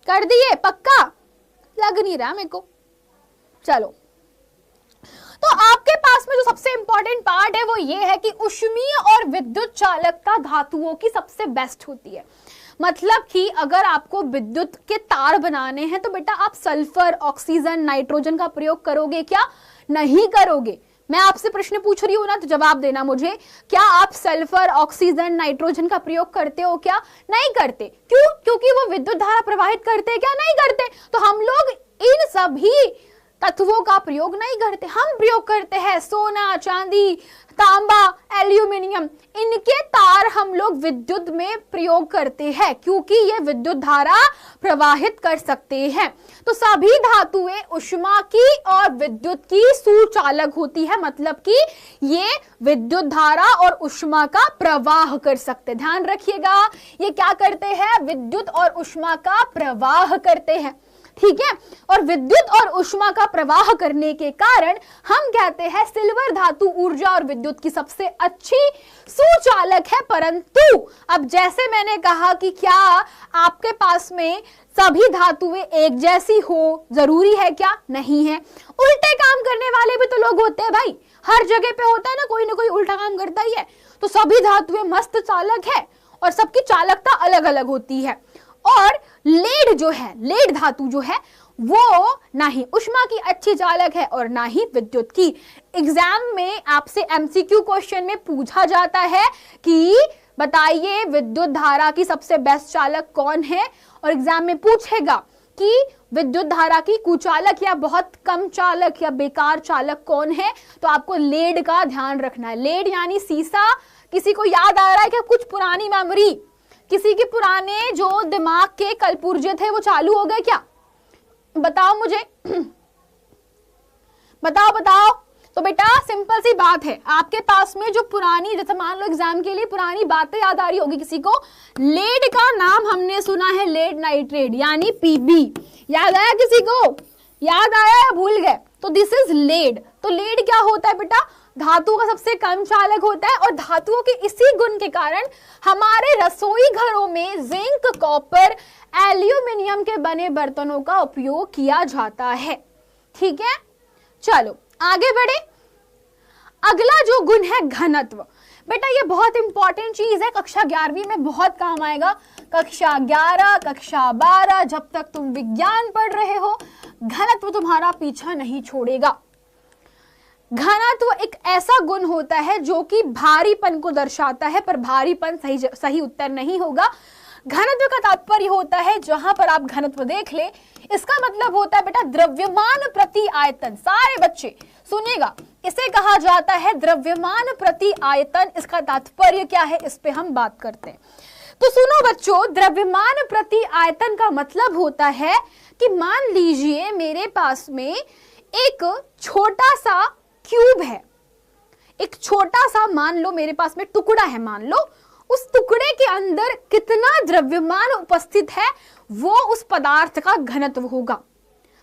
कर दिए पक्का? लग नहीं रहा मेरे को। चलो, तो आपके पास में जो सबसे इंपॉर्टेंट पार्ट है वो ये है कि ऊष्मीय और विद्युत चालकता धातुओं की सबसे बेस्ट होती है। मतलब कि अगर आपको विद्युत के तार बनाने हैं तो बेटा आप सल्फर, ऑक्सीजन, नाइट्रोजन का प्रयोग करोगे क्या? नहीं करोगे। मैं आपसे प्रश्न पूछ रही हूँ ना, तो जवाब देना मुझे। क्या आप सल्फर, ऑक्सीजन, नाइट्रोजन का प्रयोग करते हो क्या? नहीं करते। क्यों? क्योंकि वो विद्युत धारा प्रवाहित करते हैं क्या? नहीं करते। तो हम लोग इन सभी तत्वों का प्रयोग नहीं करते। हम प्रयोग करते हैं सोना, चांदी, तांबा, एल्यूमिनियम, इनके तार हम लोग विद्युत में प्रयोग करते हैं क्योंकि ये विद्युत धारा प्रवाहित कर सकते हैं। तो सभी धातुएं ऊष्मा की और विद्युत की सुचालक होती है, मतलब कि ये विद्युत धारा और ऊष्मा का प्रवाह कर सकते। ध्यान रखिएगा, ये क्या करते हैं? विद्युत और ऊष्मा का प्रवाह करते हैं, ठीक है। और विद्युत और ऊष्मा का प्रवाह करने के कारण हम कहते हैं सिल्वर धातु ऊर्जा और विद्युत की सबसे अच्छी सुचालक है। परंतु अब जैसे मैंने कहा कि क्या आपके पास में सभी धातुएं एक जैसी हो जरूरी है क्या? नहीं है। उल्टे काम करने वाले भी तो लोग होते हैं भाई, हर जगह पे होता है ना कोई उल्टा काम करता ही है। तो सभी धातुएं मस्त चालक है और सबकी चालकता अलग अलग होती है। और लेड जो है, लेड धातु जो है वो ना ही ऊष्मा की अच्छी चालक है और ना ही विद्युत की। एग्जाम में आपसे एमसीक्यू क्वेश्चन में पूछा जाता है कि बताइए विद्युत धारा की सबसे बेस्ट चालक कौन है, और एग्जाम में पूछेगा कि विद्युत धारा की कुचालक या बहुत कम चालक या बेकार चालक कौन है, तो आपको लेड का ध्यान रखना है। लेड यानी सीसा। किसी को याद आ रहा है क्या कुछ पुरानी मेमोरी? किसी के पुराने जो दिमाग के कलपुर्जे थे वो चालू हो गए क्या? बताओ मुझे, बताओ। तो बेटा सिंपल सी बात है, आपके पास में जो पुरानी, जैसे मान लो एग्जाम के लिए पुरानी बातें याद आ रही होगी किसी को। लेड का नाम हमने सुना है, लेड नाइट्रेट यानी पीबी। याद आया किसी को? याद आया या भूल गए? तो दिस इज लेड। तो लेड क्या होता है बेटा? धातु का सबसे कम चालक होता है और धातुओं के इसी गुण के कारण हमारे रसोई घरों में जिंक, कॉपर, एल्यूमिनियम के बने बर्तनों का उपयोग किया जाता है। ठीक है, चलो आगे बढ़े। अगला जो गुण है घनत्व। बेटा ये बहुत इंपॉर्टेंट चीज है, कक्षा 11वीं में बहुत काम आएगा। कक्षा 11, कक्षा 12, जब तक तुम विज्ञान पढ़ रहे हो घनत्व तुम्हारा पीछा नहीं छोड़ेगा। घनत्व एक ऐसा गुण होता है जो कि भारीपन को दर्शाता है, पर भारीपन सही उत्तर नहीं होगा। घनत्व का तात्पर्य होता है, जहां पर आप घनत्व देख ले, इसका मतलब होता है बेटा द्रव्यमान प्रति आयतन। सारे बच्चे सुनिएगा, इसे कहा जाता है द्रव्यमान प्रति आयतन। इसका तात्पर्य क्या है, इस पे हम बात करते हैं। तो सुनो बच्चों, द्रव्यमान प्रति आयतन का मतलब होता है कि मान लीजिए मेरे पास में एक छोटा सा क्यूब है, एक छोटा सा मान लो मेरे पास में टुकड़ा है, मान लो उस टुकड़े के अंदर कितना द्रव्यमान उपस्थित है वो उस पदार्थ का घनत्व होगा।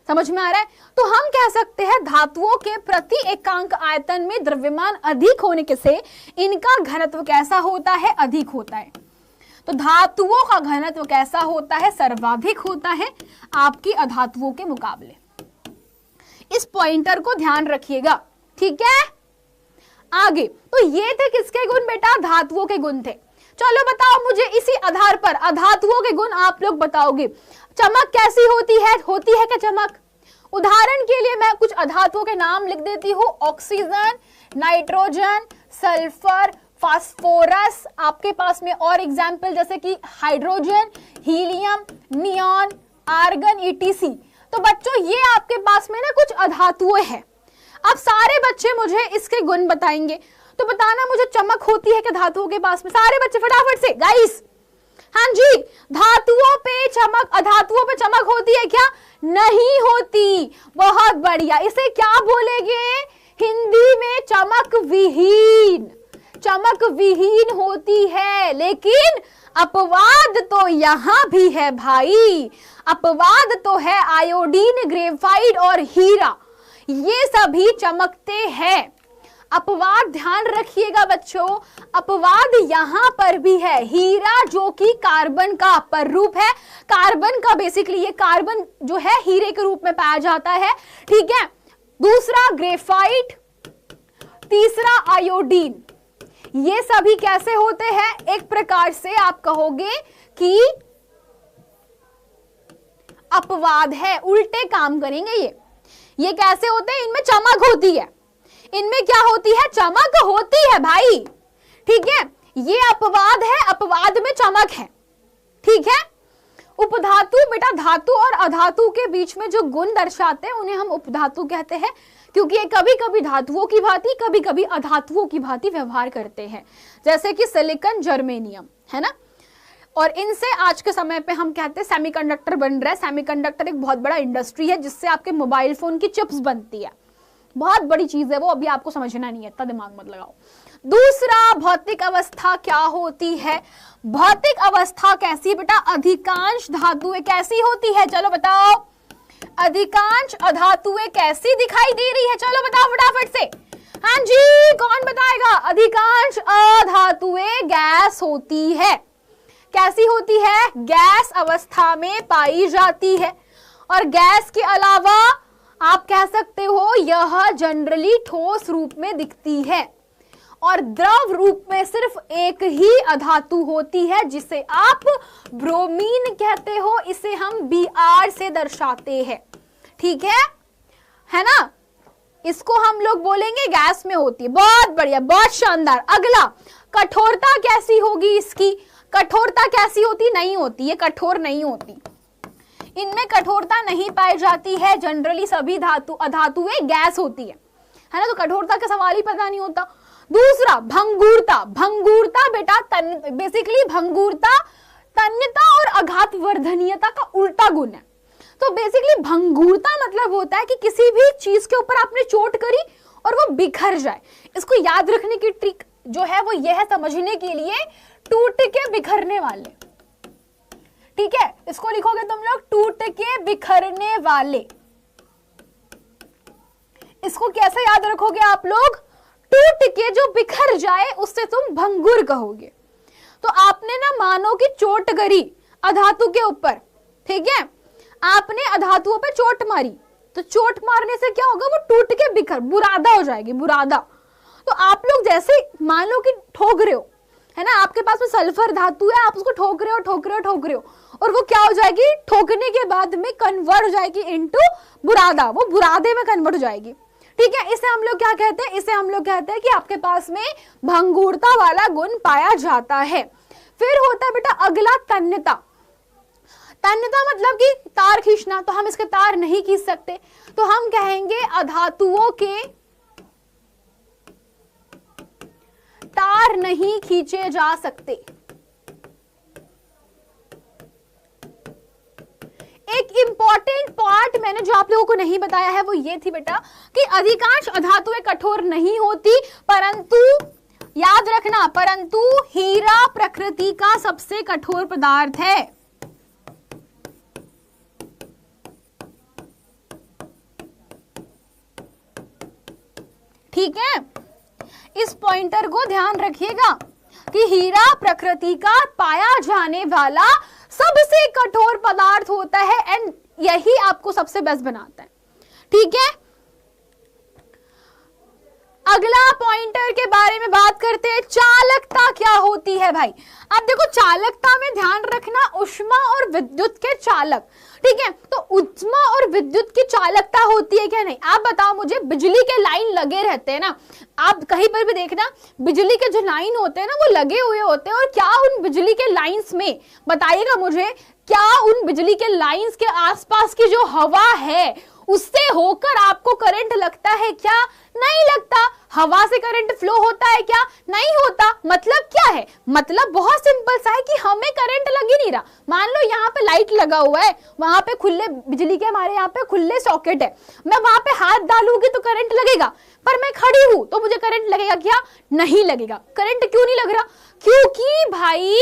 समझ में आ रहा है? तो हम कह सकते हैं धातुओं के प्रति एकांक आयतन में द्रव्यमान अधिक होने के से इनका घनत्व कैसा होता है, अधिक होता है। तो धातुओं का घनत्व कैसा होता है, सर्वाधिक होता है आपकी अधातुओं के मुकाबले। इस पॉइंटर को ध्यान रखिएगा, ठीक है। आगे तो ये थे किसके गुण बेटा, धातुओं के गुण थे। चलो बताओ मुझे इसी आधार पर अधातुओं के गुण आप लोग बताओगे। चमक कैसी होती है क्या चमक? उदाहरण के लिए मैं कुछ अधातुओं के नाम लिख देती हूँ। ऑक्सीजन, नाइट्रोजन, सल्फर, फास्फोरस, आपके पास में और एग्जाम्पल जैसे कि hydrogen, helium, neon, argon, etc. तो बच्चों ये आपके पास में ना कुछ अधातुएं हैं। अब सारे बच्चे मुझे इसके गुण बताएंगे, तो बताना मुझे चमक होती है क्या धातुओं के पास में? सारे बच्चे फटाफट से गाइस। हाँ जी, धातुओं पे चमक, अधातुओं पे चमक होती है क्या? नहीं होती। बहुत बढ़िया। इसे क्या बोलेंगे हिंदी में? चमक विहीन। चमक विहीन होती है, लेकिन अपवाद तो यहां भी है भाई। अपवाद तो है आयोडीन, ग्रेफाइट और हीरा, ये सभी चमकते हैं। अपवाद ध्यान रखिएगा बच्चों, अपवाद यहां पर भी है। हीरा जो कि कार्बन का अपर रूप है, कार्बन का बेसिकली ये कार्बन जो है हीरे के रूप में पाया जाता है, ठीक है। दूसरा ग्रेफाइट, तीसरा आयोडीन, ये सभी कैसे होते हैं? एक प्रकार से आप कहोगे कि अपवाद है, उल्टे काम करेंगे ये कैसे होते हैं? इनमें चमक होती है। इनमें क्या होती है? चमक होती है भाई, ठीक है। ये अपवाद है, अपवाद में चमक है, ठीक है। उपधातु बेटा धातु और अधातु के बीच में जो गुण दर्शाते हैं उन्हें हम उपधातु कहते हैं, क्योंकि ये कभी कभी धातुओं की भांति, कभी कभी अधातुओं की भांति व्यवहार करते हैं, जैसे कि सिलिकॉन, जर्मेनियम, है ना। और इनसे आज के समय पे हम कहते हैं सेमीकंडक्टर बन रहा है। सेमीकंडक्टर एक बहुत बड़ा इंडस्ट्री है जिससे आपके मोबाइल फोन की चिप्स बनती है, बहुत बड़ी चीज है वो, अभी आपको समझना नहीं है, इतना दिमाग मत लगाओ। दूसरा भौतिक अवस्था क्या होती है? भौतिक अवस्था कैसी है बेटा? अधिकांश धातुएं कैसी होती है? चलो बताओ, अधिकांश अधातुएं कैसी दिखाई दे रही है? चलो बताओ फटाफट से। हाँ जी, कौन बताएगा? अधिकांश अधातुएं गैस होती है। कैसी होती है? गैस अवस्था में पाई जाती है। और गैस के अलावा आप कह सकते हो यह जनरली ठोस रूप में दिखती है, और द्रव रूप में सिर्फ एक ही अधातु होती है जिसे आप ब्रोमीन कहते हो। इसे हम Br से दर्शाते हैं, ठीक है ना। इसको हम लोग बोलेंगे गैस में होती है। बहुत बढ़िया, बहुत शानदार। अगला, कठोरता कैसी होगी इसकी? कठोरता कैसी होती? नहीं होती, ये कठोर नहीं होती, इनमें कठोरता नहीं पाई जाती है। जनरली सभी अधातुएं गैस होती है ना, तो कठोरता का सवाल ही पता नहीं होता। दूसरा भंगुरता। भंगुरता बेटा बेसिकली भंगुरता तन्यता और आघात वर्धनीयता का उल्टा गुण है। तो बेसिकली भंगुरता मतलब होता है कि किसी भी चीज के ऊपर आपने चोट करी और वो बिखर जाए। इसको याद रखने की ट्रिक जो है वो यह है समझने के लिए, टूट के बिखरने वाले, ठीक है। इसको लिखोगे तुम लोग, टूट के बिखरने वाले। इसको कैसे याद रखोगे आप लोग? टूट के जो बिखर जाए उससे तुम भंगुर कहोगे। तो आपने ना मानो कि चोट करी अधातु के ऊपर, ठीक है, आपने अधातुओं पे चोट मारी, तो चोट मारने से क्या होगा, वो टूट के बिखर बुरादा हो जाएगी, बुरादा। तो आप लोग जैसे मान लो कि ठोक रहे हो, है ना, आपके पास में सल्फर धातु है, आप उसको ठोक रहे हो ठोक रहे हो ठोक रहे हो, और वो क्या हो जाएगी, ठोकने के बाद में कन्वर्ट हो जाएगी इनटू बुरादा, वो बुरादे में कन्वर्ट हो जाएगी, ठीक है। इसे हम लोग क्या कहते हैं, इसे हम लोग कहते हैं कि आपके पास में भंगुरता वाला गुण पाया जाता है। फिर होता है बेटा अगला तन्यता। तन्यता मतलब कि तार खींचना, तो हम इसके तार नहीं खींच सकते, तो हम कहेंगे अधातुओं के तार नहीं खींचे जा सकते। एक इंपॉर्टेंट पार्ट मैंने जो आप लोगों को नहीं बताया है वो ये थी बेटा कि अधिकांश अधातुएं कठोर नहीं होती, परंतु याद रखना, परंतु हीरा प्रकृति का सबसे कठोर पदार्थ है। ठीक है, इस पॉइंटर को ध्यान रखिएगा कि हीरा प्रकृति का पाया जाने वाला सबसे कठोर पदार्थ होता है एंड यही आपको सबसे बेस्ट बनाता है। ठीक है, अगला पॉइंटर के बारे में बात करते हैं, चालकता क्या होती है भाई। अब देखो चालकता में ध्यान रखना ऊष्मा और विद्युत के चालक, ठीक है, तो ऊष्मा और विद्युत की चालकता होती है क्या नहीं। आप बताओ मुझे, बिजली के लाइन लगे रहते हैं ना, आप कहीं पर भी देखना बिजली के जो लाइन होते हैं ना वो लगे हुए होते हैं, और क्या उन बिजली के लाइंस में, बताइएगा मुझे, क्या उन बिजली के लाइंस के आसपास की जो हवा है उससे होकर आपको करंट लगता है क्या, नहीं लगता। हवा से करंट फ्लो होता है क्या, नहीं होता। मतलब क्या है, मतलब बहुत सिंपल सा है कि हमें करंट लग ही नहीं रहा। मान लो यहाँ पे लाइट लगा हुआ है, वहां पे खुले बिजली के हमारे यहाँ पे खुले सॉकेट है, मैं वहां पे हाथ डालूंगी तो करंट लगेगा, पर मैं खड़ी हूं तो मुझे करंट लगेगा क्या, नहीं लगेगा। करंट क्यों नहीं लग रहा, क्योंकि भाई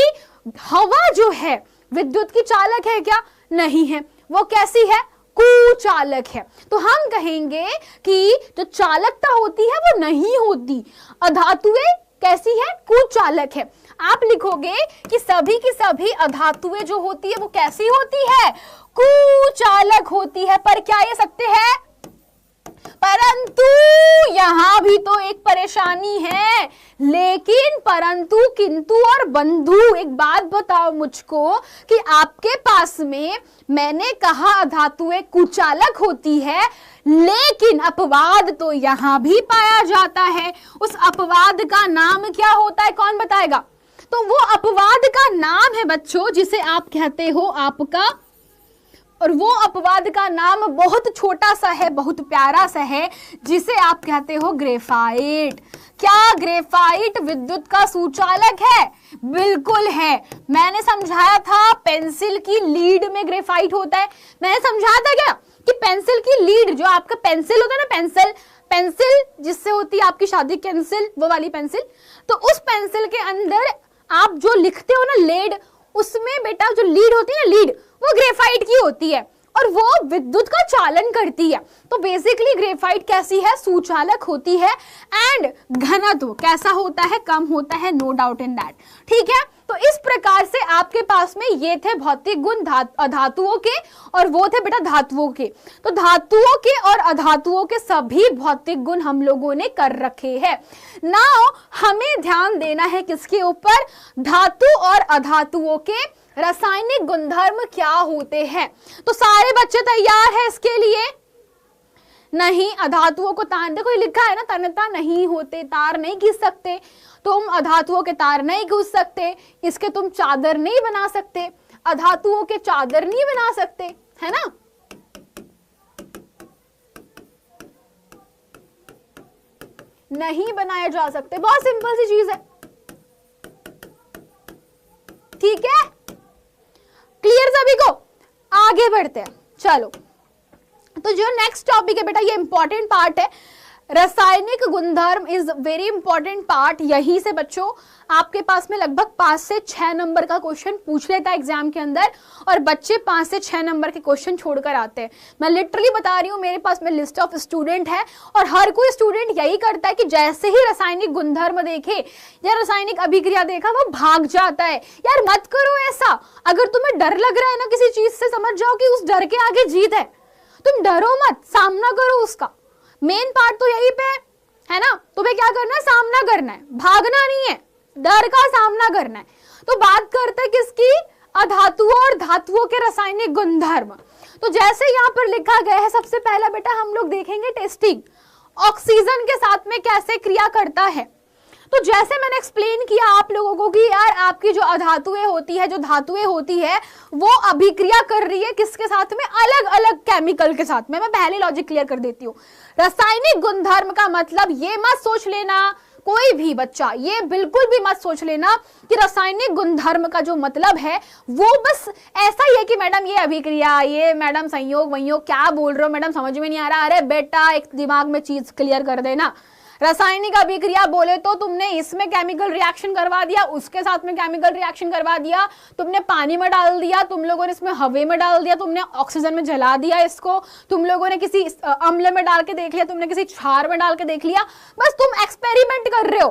हवा जो है विद्युत की चालक है क्या, नहीं है, वो कैसी है, कुचालक है। तो हम कहेंगे कि जो चालकता होती है वो नहीं होती, अधातुएं कैसी है, कुचालक है। आप लिखोगे कि सभी की सभी अधातुएं जो होती है वो कैसी होती है, कुचालक होती है। पर क्या ये सत्य है, परंतु यहां भी तो एक परेशानी है, लेकिन परंतु किंतु और बंधु। एक बात बताओ मुझको कि आपके पास में मैंने कहा अधातुएं कुचालक होती है, लेकिन अपवाद तो यहां भी पाया जाता है। उस अपवाद का नाम क्या होता है, कौन बताएगा। तो वो अपवाद का नाम है बच्चों जिसे आप कहते हो आपका, और वो अपवाद का नाम बहुत छोटा सा है, बहुत प्यारा सा है, जिसे आप कहते हो ग्रेफाइट। क्या ग्रेफाइट विद्युत का सुचालक है, बिल्कुल है। मैंने समझाया था पेंसिल की लीड में ग्रेफाइट होता है, मैंने समझाया था क्या कि पेंसिल की लीड, जो आपका पेंसिल होता है ना, पेंसिल पेंसिल जिससे होती है आपकी शादी पेंसिल, वो वाली पेंसिल, तो उस पेंसिल के अंदर आप जो लिखते हो ना लेड, उसमें बेटा जो लीड होती है ना, लीड वो ग्रेफाइट की होती है और वो विद्युत का चालन करती है। तो बेसिकली ग्रेफाइट कैसी है, सुचालक होती है। एंड घनत्व कैसा होता है, कम होता है, नो डाउट इन दैट। ठीक है, तो इस प्रकार से आपके पास में ये थे भौतिक गुण अधातुओं के, और वो थे बेटा धातुओं के। तो धातुओं के और अधातुओं के सभी भौतिक गुण हम लोगों ने कर रखे हैं। नाउ हमें ध्यान देना है किसके ऊपर, धातु और अधातुओं के रासायनिक गुणधर्म क्या होते हैं। तो सारे बच्चे तैयार हैं इसके लिए, नहीं अधातुओं को तार, देखो ये लिखा है ना, तन्यता नहीं होते, तार नहीं खींच सकते, तुम अधातुओं के तार नहीं खींच सकते, इसके तुम चादर नहीं बना सकते, अधातुओं के चादर नहीं बना सकते, है ना। नहीं बनाए जा सकते, बहुत सिंपल सी चीज है। ठीक है, क्लियर सभी को, आगे बढ़ते हैं। चलो, तो जो नेक्स्ट टॉपिक है बेटा, ये इंपॉर्टेंट पार्ट है, रासायनिक गुणधर्म इज वेरी इंपॉर्टेंट पार्ट। यही से बच्चों आपके पास में लगभग 5 से 6 नंबर का क्वेश्चन पूछ लेता है एग्जाम के अंदर, और बच्चे 5 से 6 नंबर के क्वेश्चन छोड़कर आते हैं। मैं लिटरली बता रही हूँ, मेरे पास में लिस्ट ऑफ स्टूडेंट है, और हर कोई स्टूडेंट यही करता है कि जैसे ही रासायनिक गुणधर्म देखे या रासायनिक अभिक्रिया देखा वो भाग जाता है। यार मत करो ऐसा। अगर तुम्हें डर लग रहा है ना किसी चीज से, समझ जाओ कि उस डर के आगे जीत है। तुम डरो मत, सामना करो उसका। मेन पार्ट तो यही पे है ना। तुम्हें क्या करना है? सामना करना है, भागना नहीं है, डर का सामना करना है। तो बात करते हैं किसकी? अधातुओं और धातुओं के रासायनिक गुणधर्म। तो जैसे यहाँ पर लिखा गया है, सबसे पहला बेटा हम लोग देखेंगे टेस्टिंग, ऑक्सीजन के साथ में कैसे क्रिया करता है। तो जैसे मैंने एक्सप्लेन किया आप लोगों को कि यार आपकी जो अधातुएं होती है, जो धातुएं होती है, वो अभिक्रिया कर रही है किसके साथ में? अलग अलग केमिकल के साथ में। मैं पहले लॉजिक क्लियर कर देती हूँ। रासायनिक गुणधर्म का मतलब ये मत सोच लेना कोई भी बच्चा, ये बिल्कुल भी मत सोच लेना कि रासायनिक गुणधर्म का जो मतलब है वो बस ऐसा ही है कि मैडम ये अभिक्रिया, ये मैडम संयोग वयोग क्या बोल रहे हो मैडम, समझ में नहीं आ रहा। अरे बेटा एक दिमाग में चीज क्लियर कर देना। रासायनिक अभिक्रिया बोले तो तुमने इसमें केमिकल रिएक्शन करवा दिया, उसके साथ में केमिकल रिएक्शन करवा दिया, तुमने पानी में डाल दिया, तुम लोगों ने इसमें हवा में डाल दिया, तुमने ऑक्सीजन में जला दिया इसको, तुम लोगों ने किसी अम्ल में डाल के देख लिया, तुमने किसी क्षार में डाल के देख लिया। बस तुम एक्सपेरिमेंट कर रहे हो।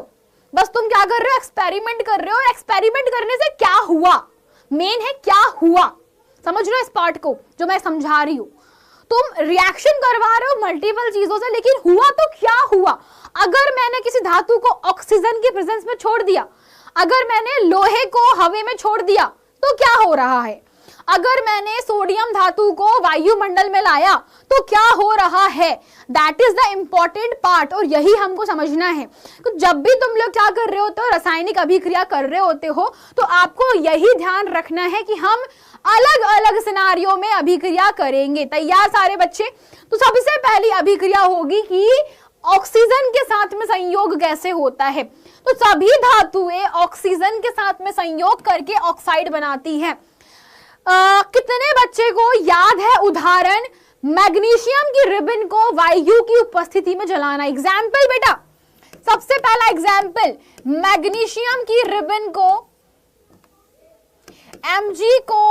बस तुम क्या कर रहे हो? एक्सपेरिमेंट कर रहे हो। एक्सपेरिमेंट करने से क्या हुआ? मेन है क्या हुआ। समझ रहे हो इस पार्ट को जो मैं समझा रही हूँ? तुम रिएक्शन करवा रहे हो मल्टीपल चीजों से, लेकिन हुआ तो क्या हुआ? अगर मैंने किसी धातु को ऑक्सीजन की प्रेजेंस में छोड़ दिया, अगर मैंने लोहे को हवा में छोड़ दिया तो क्या हो रहा है? अगर मैंने सोडियम धातु को वायुमंडल में लाया तो क्या हो रहा है? That is the important part, और यही हमको समझना है। तो जब भी तुम लोग क्या कर रहे होते हो, रासायनिक अभिक्रिया कर रहे होते हो, तो आपको यही ध्यान रखना है कि हम अलग अलग सिनारियों में अभिक्रिया करेंगे। तैयार सारे बच्चे? तो सबसे पहली अभिक्रिया होगी कि ऑक्सीजन के साथ में संयोग कैसे होता है। तो सभी धातुएं ऑक्सीजन के साथ में संयोग करके ऑक्साइड बनाती है। कितने बच्चे को याद है उदाहरण, मैग्नीशियम की रिबन को वायु की उपस्थिति में जलाना? एग्जाम्पल बेटा, सबसे पहला एग्जाम्पल, मैग्नीशियम की रिबन को Mg को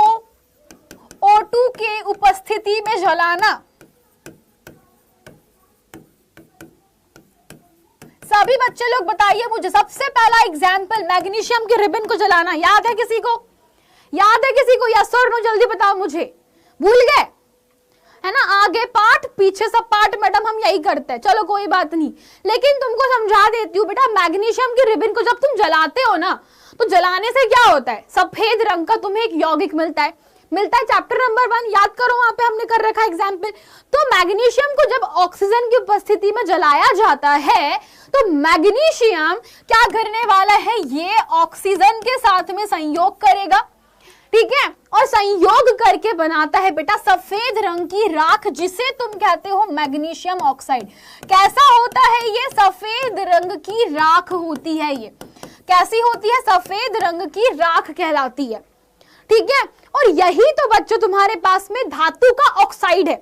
O2 के उपस्थिति में जलाना। सभी बच्चे लोग बताइए मुझे, सबसे पहला एग्जाम्पल मैग्नीशियम की रिबन को जलाना याद है किसी को? याद है किसी को? यस और नो जल्दी बताओ मुझे। भूल गए है ना? आगे पार्ट पीछे सब पार्ट मैडम हम यही करते हैं। चलो कोई बात नहीं, लेकिन तुमको समझा देती हूँ बेटा। मैग्नीशियम की रिबन को जब तुम जलाते हो ना, तो जलाने से क्या होता है? सफेद रंग का तुम्हें एक यौगिक मिलता है चैप्टर नंबर 1, याद करो, वहां पे हमने कर रखा एग्जाम्पल। तो मैग्नीशियम को जब ऑक्सीजन की उपस्थिति में जलाया जाता है तो मैग्नीशियम क्या करने वाला है? ये ऑक्सीजन के साथ में संयोग करेगा, ठीक है, और संयोग करके बनाता है बेटा सफेद रंग की राख, जिसे तुम कहते हो मैग्नीशियम ऑक्साइड। कैसा होता है ये? सफेद रंग की राख होती है। ये कैसी होती है? सफेद रंग की राख कहलाती है, ठीक है। और यही तो बच्चों तुम्हारे पास में धातु का ऑक्साइड है।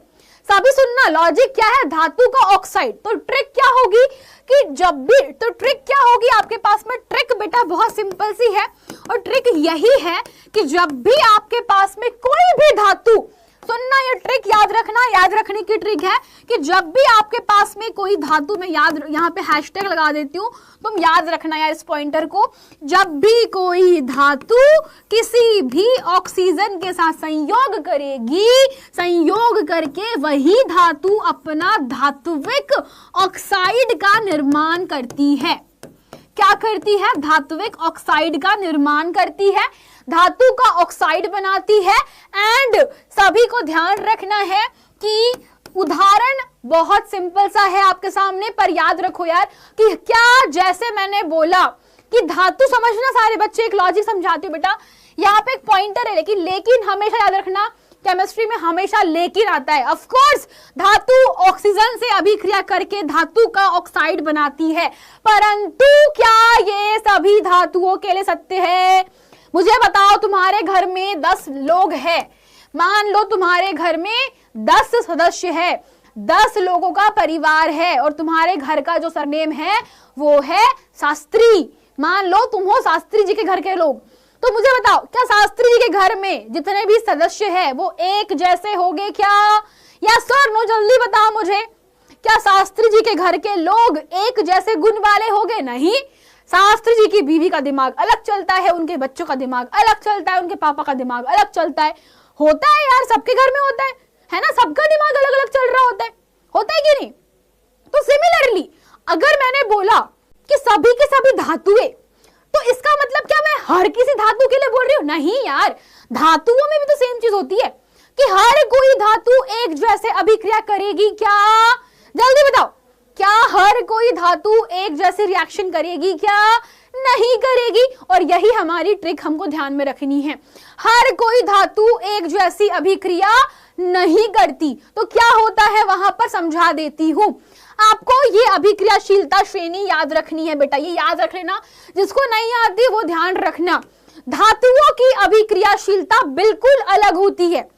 सभी सुनना, लॉजिक क्या है? धातु का ऑक्साइड। तो ट्रिक क्या होगी कि जब भी, तो ट्रिक क्या होगी आपके पास में? ट्रिक बेटा बहुत सिंपल सी है, और ट्रिक यही है कि जब भी आपके पास में कोई भी धातु, सुनना ये ट्रिक याद रखना, याद रखने की ट्रिक है कि जब भी आपके पास में कोई धातु, में याद यहाँ पे हैशटैग लगा देती हूँ, तुम याद रखना यार इस पॉइंटर को। जब भी कोई धातु किसी भी ऑक्सीजन के साथ संयोग करेगी, संयोग करके वही धातु अपना धात्विक ऑक्साइड का निर्माण करती है। क्या करती है? धात्विक ऑक्साइड का निर्माण करती है, धातु का ऑक्साइड बनाती है। एंड सभी को ध्यान रखना है कि उदाहरण बहुत सिंपल सा है आपके सामने, पर याद रखो यार कि क्या, जैसे मैंने बोला कि धातु, समझना सारे बच्चे, एक लॉजिक समझाती हूँ बेटा। यहाँ पे एक पॉइंटर है, लेकिन हमेशा याद रखना, केमिस्ट्री में हमेशा लेकिन आता है। ऑफ कोर्स धातु ऑक्सीजन से अभिक्रिया करके धातु का ऑक्साइड बनाती है, परंतु क्या ये सभी धातुओं के लिए सत्य है? मुझे बताओ, तुम्हारे घर में 10 लोग हैं, मान लो तुम्हारे घर में 10 सदस्य है, 10 लोगों का परिवार है और तुम्हारे घर का जो सरनेम है वो है शास्त्री। मान लो तुम हो शास्त्री जी के घर के लोग, तो मुझे बताओ क्या शास्त्री जी के घर में जितने भी सदस्य हैं वो एक जैसे होंगे क्या? यस और नो, जल्दी बताओ मुझे। क्या शास्त्री जी के घर के लोग एक जैसे गुण वाले होंगे? नहीं। शास्त्री जी की बीवी का दिमाग अलग चलता है, उनके बच्चों का दिमाग अलग चलता है, उनके पापा का दिमाग अलग चलता है। होता है यार, सबके घर में होता है ना, सबका दिमाग अलग अलग चल रहा होता है कि नहीं? तो सिमिलरली अगर मैंने बोला कि सभी के सभी धातुएं, तो इसका मतलब क्या मैं हर किसी धातु के लिए बोल रही हूँ? नहीं यार, धातुओं में भी तो सेम चीज होती है कि हर कोई धातु एक जैसे अभिक्रिया करेगी क्या? जल्दी बताओ, क्या हर कोई धातु एक जैसे रिएक्शन करेगी क्या? नहीं करेगी। और यही हमारी ट्रिक हमको ध्यान में रखनी है, हर कोई धातु एक जैसी अभिक्रिया नहीं करती। तो क्या होता है वहां पर समझा देती हूं आपको। ये अभिक्रियाशीलता श्रेणी याद रखनी है बेटा, ये याद रख लेना, जिसको नहीं आती वो ध्यान रखना। धातुओं की अभिक्रियाशीलता बिल्कुल अलग होती है।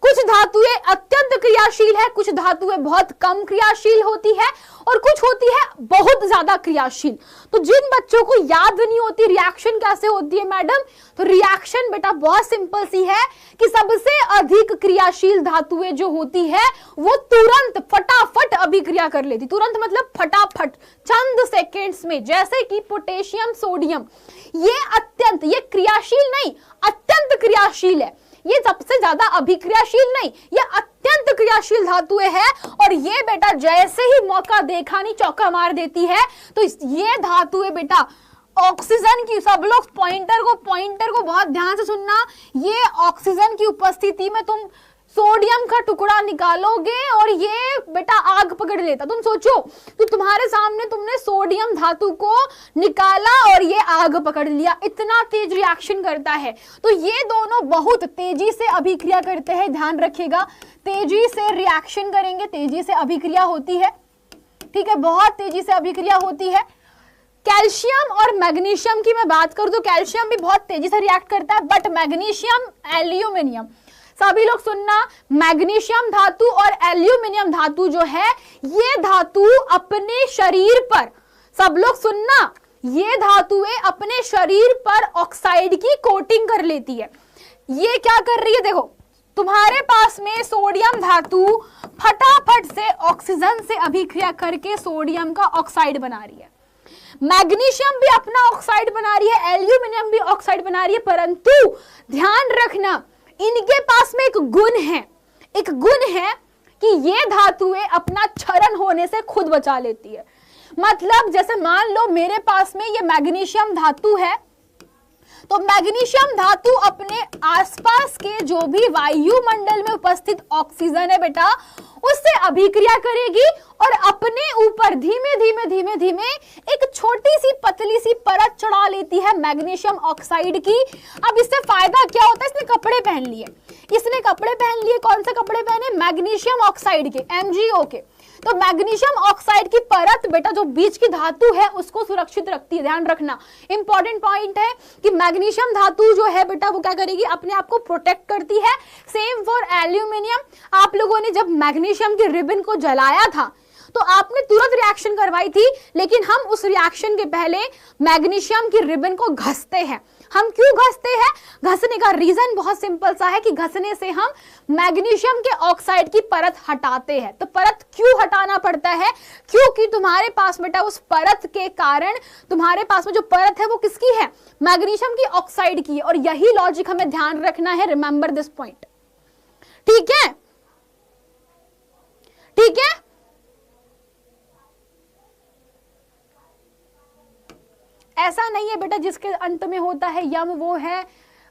कुछ धातुएं अत्यंत क्रियाशील है, कुछ धातुएं बहुत कम क्रियाशील होती है और कुछ होती है बहुत ज्यादा क्रियाशील। तो जिन बच्चों को याद नहीं होती रिएक्शन कैसे होती है मैडम, तो रिएक्शन बेटा बहुत सिंपल सी है कि सबसे अधिक क्रियाशील धातुएं जो होती है वो तुरंत फटाफट अभिक्रिया कर लेती। तुरंत मतलब फटाफट, चंद सेकेंड्स में। जैसे कि पोटेशियम, सोडियम, ये क्रियाशील नहीं, अत्यंत क्रियाशील है। ये सबसे ज्यादा अभिक्रियाशील नहीं, ये अत्यंत क्रियाशील धातुएं है। और ये बेटा जैसे ही मौका देखा नहीं चौका मार देती है। तो ये धातुएं बेटा ऑक्सीजन की, सब लोग पॉइंटर को बहुत ध्यान से सुनना, ये ऑक्सीजन की उपस्थिति में तुम सोडियम का टुकड़ा निकालोगे और ये बेटा आग पकड़ लेता। तुम सोचो, तो तुम्हारे सामने तुमने सोडियम धातु को निकाला और ये आग पकड़ लिया, इतना तेज रिएक्शन करता है। तो ये दोनों बहुत तेजी से अभिक्रिया करते हैं, ध्यान रखिएगा। तेजी से रिएक्शन करेंगे, तेजी से अभिक्रिया होती है, ठीक है, बहुत तेजी से अभिक्रिया होती है। कैल्शियम और मैग्नीशियम की मैं बात करूं तो कैल्शियम भी बहुत तेजी से रिएक्ट करता है, बट मैग्नीशियम, एल्यूमिनियम, सभी लोग सुनना, मैग्नीशियम धातु और एल्यूमिनियम धातु जो है ये धातु अपने शरीर पर, सब लोग सुनना, ये धातुएं अपने शरीर पर ऑक्साइड की कोटिंग कर लेती है। ये क्या कर रही है? देखो, तुम्हारे पास में सोडियम धातु फटाफट से ऑक्सीजन से अभिक्रिया करके सोडियम का ऑक्साइड बना रही है, मैग्नीशियम भी अपना ऑक्साइड बना रही है, एल्यूमिनियम भी ऑक्साइड बना रही है। परंतु ध्यान रखना, इनके पास में एक गुण है कि ये धातुएं अपना क्षरण होने से खुद बचा लेती है। मतलब जैसे मान लो मेरे पास में ये मैग्नीशियम धातु है, तो मैग्नीशियम धातु अपने आसपास के जो भी वायुमंडल में उपस्थित ऑक्सीजन है बेटा, उससे अभिक्रिया करेगी और अपने ऊपर धीमे धीमे एक छोटी सी पतली सी परत चढ़ा लेती है मैग्नीशियम ऑक्साइड की। अब इससे फायदा क्या होता है? इसने कपड़े पहन लिए, कौन से कपड़े पहने? मैग्नीशियम ऑक्साइड के, MgO के। तो मैग्नीशियम ऑक्साइड की परत बेटा जो बीच की धातु है उसको सुरक्षित रखती है, ध्यान रखना, इंपॉर्टेंट पॉइंट है कि मैग्नीशियम धातु जो है बेटा वो क्या करेगी? अपने आप को प्रोटेक्ट करती है। Same for aluminium. आप लोगों ने जब मैग्नीशियम के रिबन को जलाया था तो आपने तुरंत रिएक्शन करवाई थी, लेकिन हम उस रिएक्शन के पहले मैग्नीशियम की रिबन को घसते हैं। हम क्यों घसते हैं? घसने का रीजन बहुत सिंपल सा है कि घसने से हम मैग्नीशियम के ऑक्साइड की परत हटाते हैं। तो परत क्यों हटाना पड़ता है? क्योंकि तुम्हारे पास बेटा उस परत के कारण, तुम्हारे पास में जो परत है वो किसकी है? मैग्नीशियम की ऑक्साइड की है। और यही लॉजिक हमें ध्यान रखना है, रिमेंबर दिस पॉइंट, ठीक है? ठीक है, ऐसा नहीं है बेटा जिसके अंत में होता है यम वो है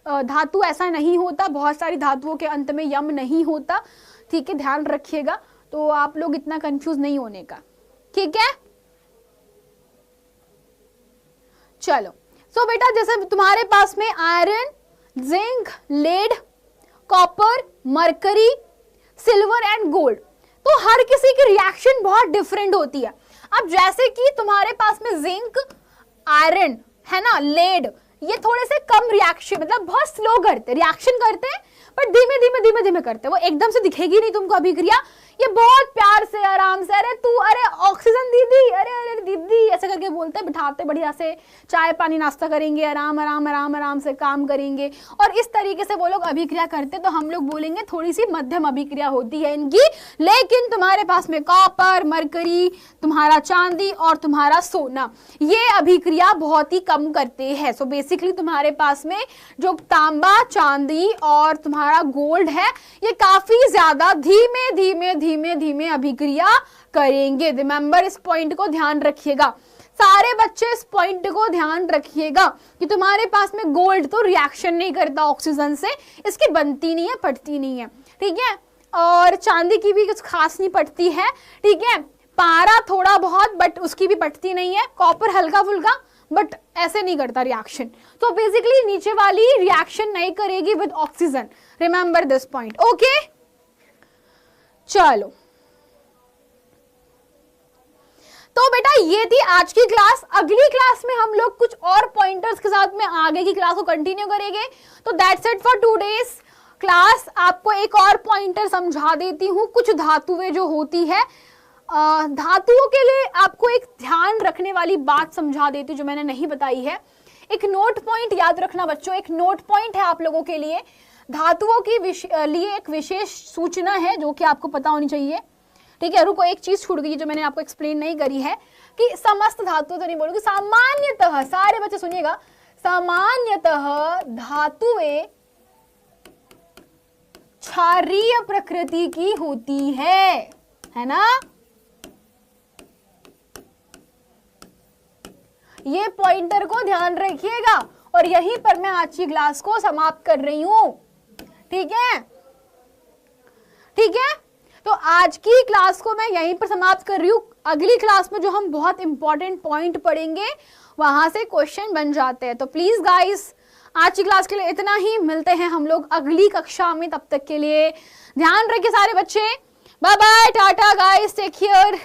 धातु, ऐसा नहीं होता। बहुत सारी धातुओं के अंत में यम नहीं होता, ठीक है, ध्यान रखिएगा। तो आप लोग इतना कंफ्यूज नहीं होने का, ठीक है? चलो, सो बेटा जैसे तुम्हारे पास में iron, zinc, lead, copper, mercury, silver and gold, तो हर किसी की रिएक्शन बहुत डिफरेंट होती है। अब जैसे कि तुम्हारे पास में जिंक, आयरन है ना, लेड, ये थोड़े से कम रिएक्शन, मतलब बहुत स्लो करते, रिएक्शन करते हैं पर धीमे धीमे करते हैं, वो एकदम से दिखेगी नहीं तुमको अभिक्रिया, ये बहुत प्यार से आराम से, अरे तू, अरे ऑक्सीजन दीदी, अरे अरे दीदी, ऐसे करके बोलते, बिठाते बढ़िया से, चाय पानी नाश्ता करेंगे, आराम आराम आराम आराम से काम करेंगे। और इस तरीके से वो लोग अभिक्रिया करते, तो हम लोग बोलेंगे थोड़ी सी मध्यम अभिक्रिया होती है इनकी। लेकिन तुम्हारे पास में कॉपर, मरकरी, तुम्हारा चांदी और तुम्हारा सोना, ये अभिक्रिया बहुत ही कम करते हैं। सो बेसिकली तुम्हारे पास में जो तांबा, चांदी और तुम्हारा गोल्ड है, ये काफी ज्यादा धीमे धीमे धीमे धीमे अभिक्रिया करेंगे। रिमेंबर, इस पॉइंट को ध्यान रखिएगा सारे बच्चे, इस पॉइंट को ध्यान रखिएगा कि तुम्हारे पास में गोल्ड तो रिएक्शन नहीं करता ऑक्सीजन से, इसकी बनती नहीं है, पटती नहीं है, ठीक है। और चांदी की भी कुछ खास नहीं पटती है, ठीक है। पारा थोड़ा बहुत, बट उसकी भी पटती नहीं है। कॉपर हल्का फुल्का, बट ऐसे नहीं करता रिएक्शन। तो बेसिकली नीचे वाली रिएक्शन नहीं करेगी with oxygen. Remember this point, okay. चलो, तो बेटा ये थी आज की क्लास। अगली क्लास में हम लोग कुछ और पॉइंटर्स के साथ में आगे की क्लास को कंटिन्यू करेंगे। तो that's it for today's class. आपको एक और पॉइंटर समझा देती हूँ। कुछ धातुएं जो होती है, धातुओं के लिए आपको एक ध्यान रखने वाली बात समझा देती हूँ जो मैंने नहीं बताई है। एक नोट पॉइंट याद रखना बच्चों, एक नोट पॉइंट है आप लोगों के लिए। धातुओं की लिए एक विशेष सूचना है जो कि आपको पता होनी चाहिए, ठीक है। रुको, एक चीज छूट गई जो मैंने आपको एक्सप्लेन नहीं करी है कि समस्त धातुएं तो नहीं बोलूंगी, सामान्यतः, सारे बच्चे सुनिएगा, सामान्यतः धातुएं क्षारीय प्रकृति की होती है ना। ये पॉइंटर को ध्यान रखिएगा और यहीं पर मैं आज की क्लास को समाप्त कर रही हूं, ठीक है, ठीक है। तो आज की क्लास को मैं यहीं पर समाप्त कर रही हूं। अगली क्लास में जो हम बहुत इंपॉर्टेंट पॉइंट पढ़ेंगे वहां से क्वेश्चन बन जाते हैं। तो प्लीज गाइस, आज की क्लास के लिए इतना ही। मिलते हैं हम लोग अगली कक्षा में, तब तक के लिए ध्यान रखिए सारे बच्चे। Bye bye, tata guys, take care.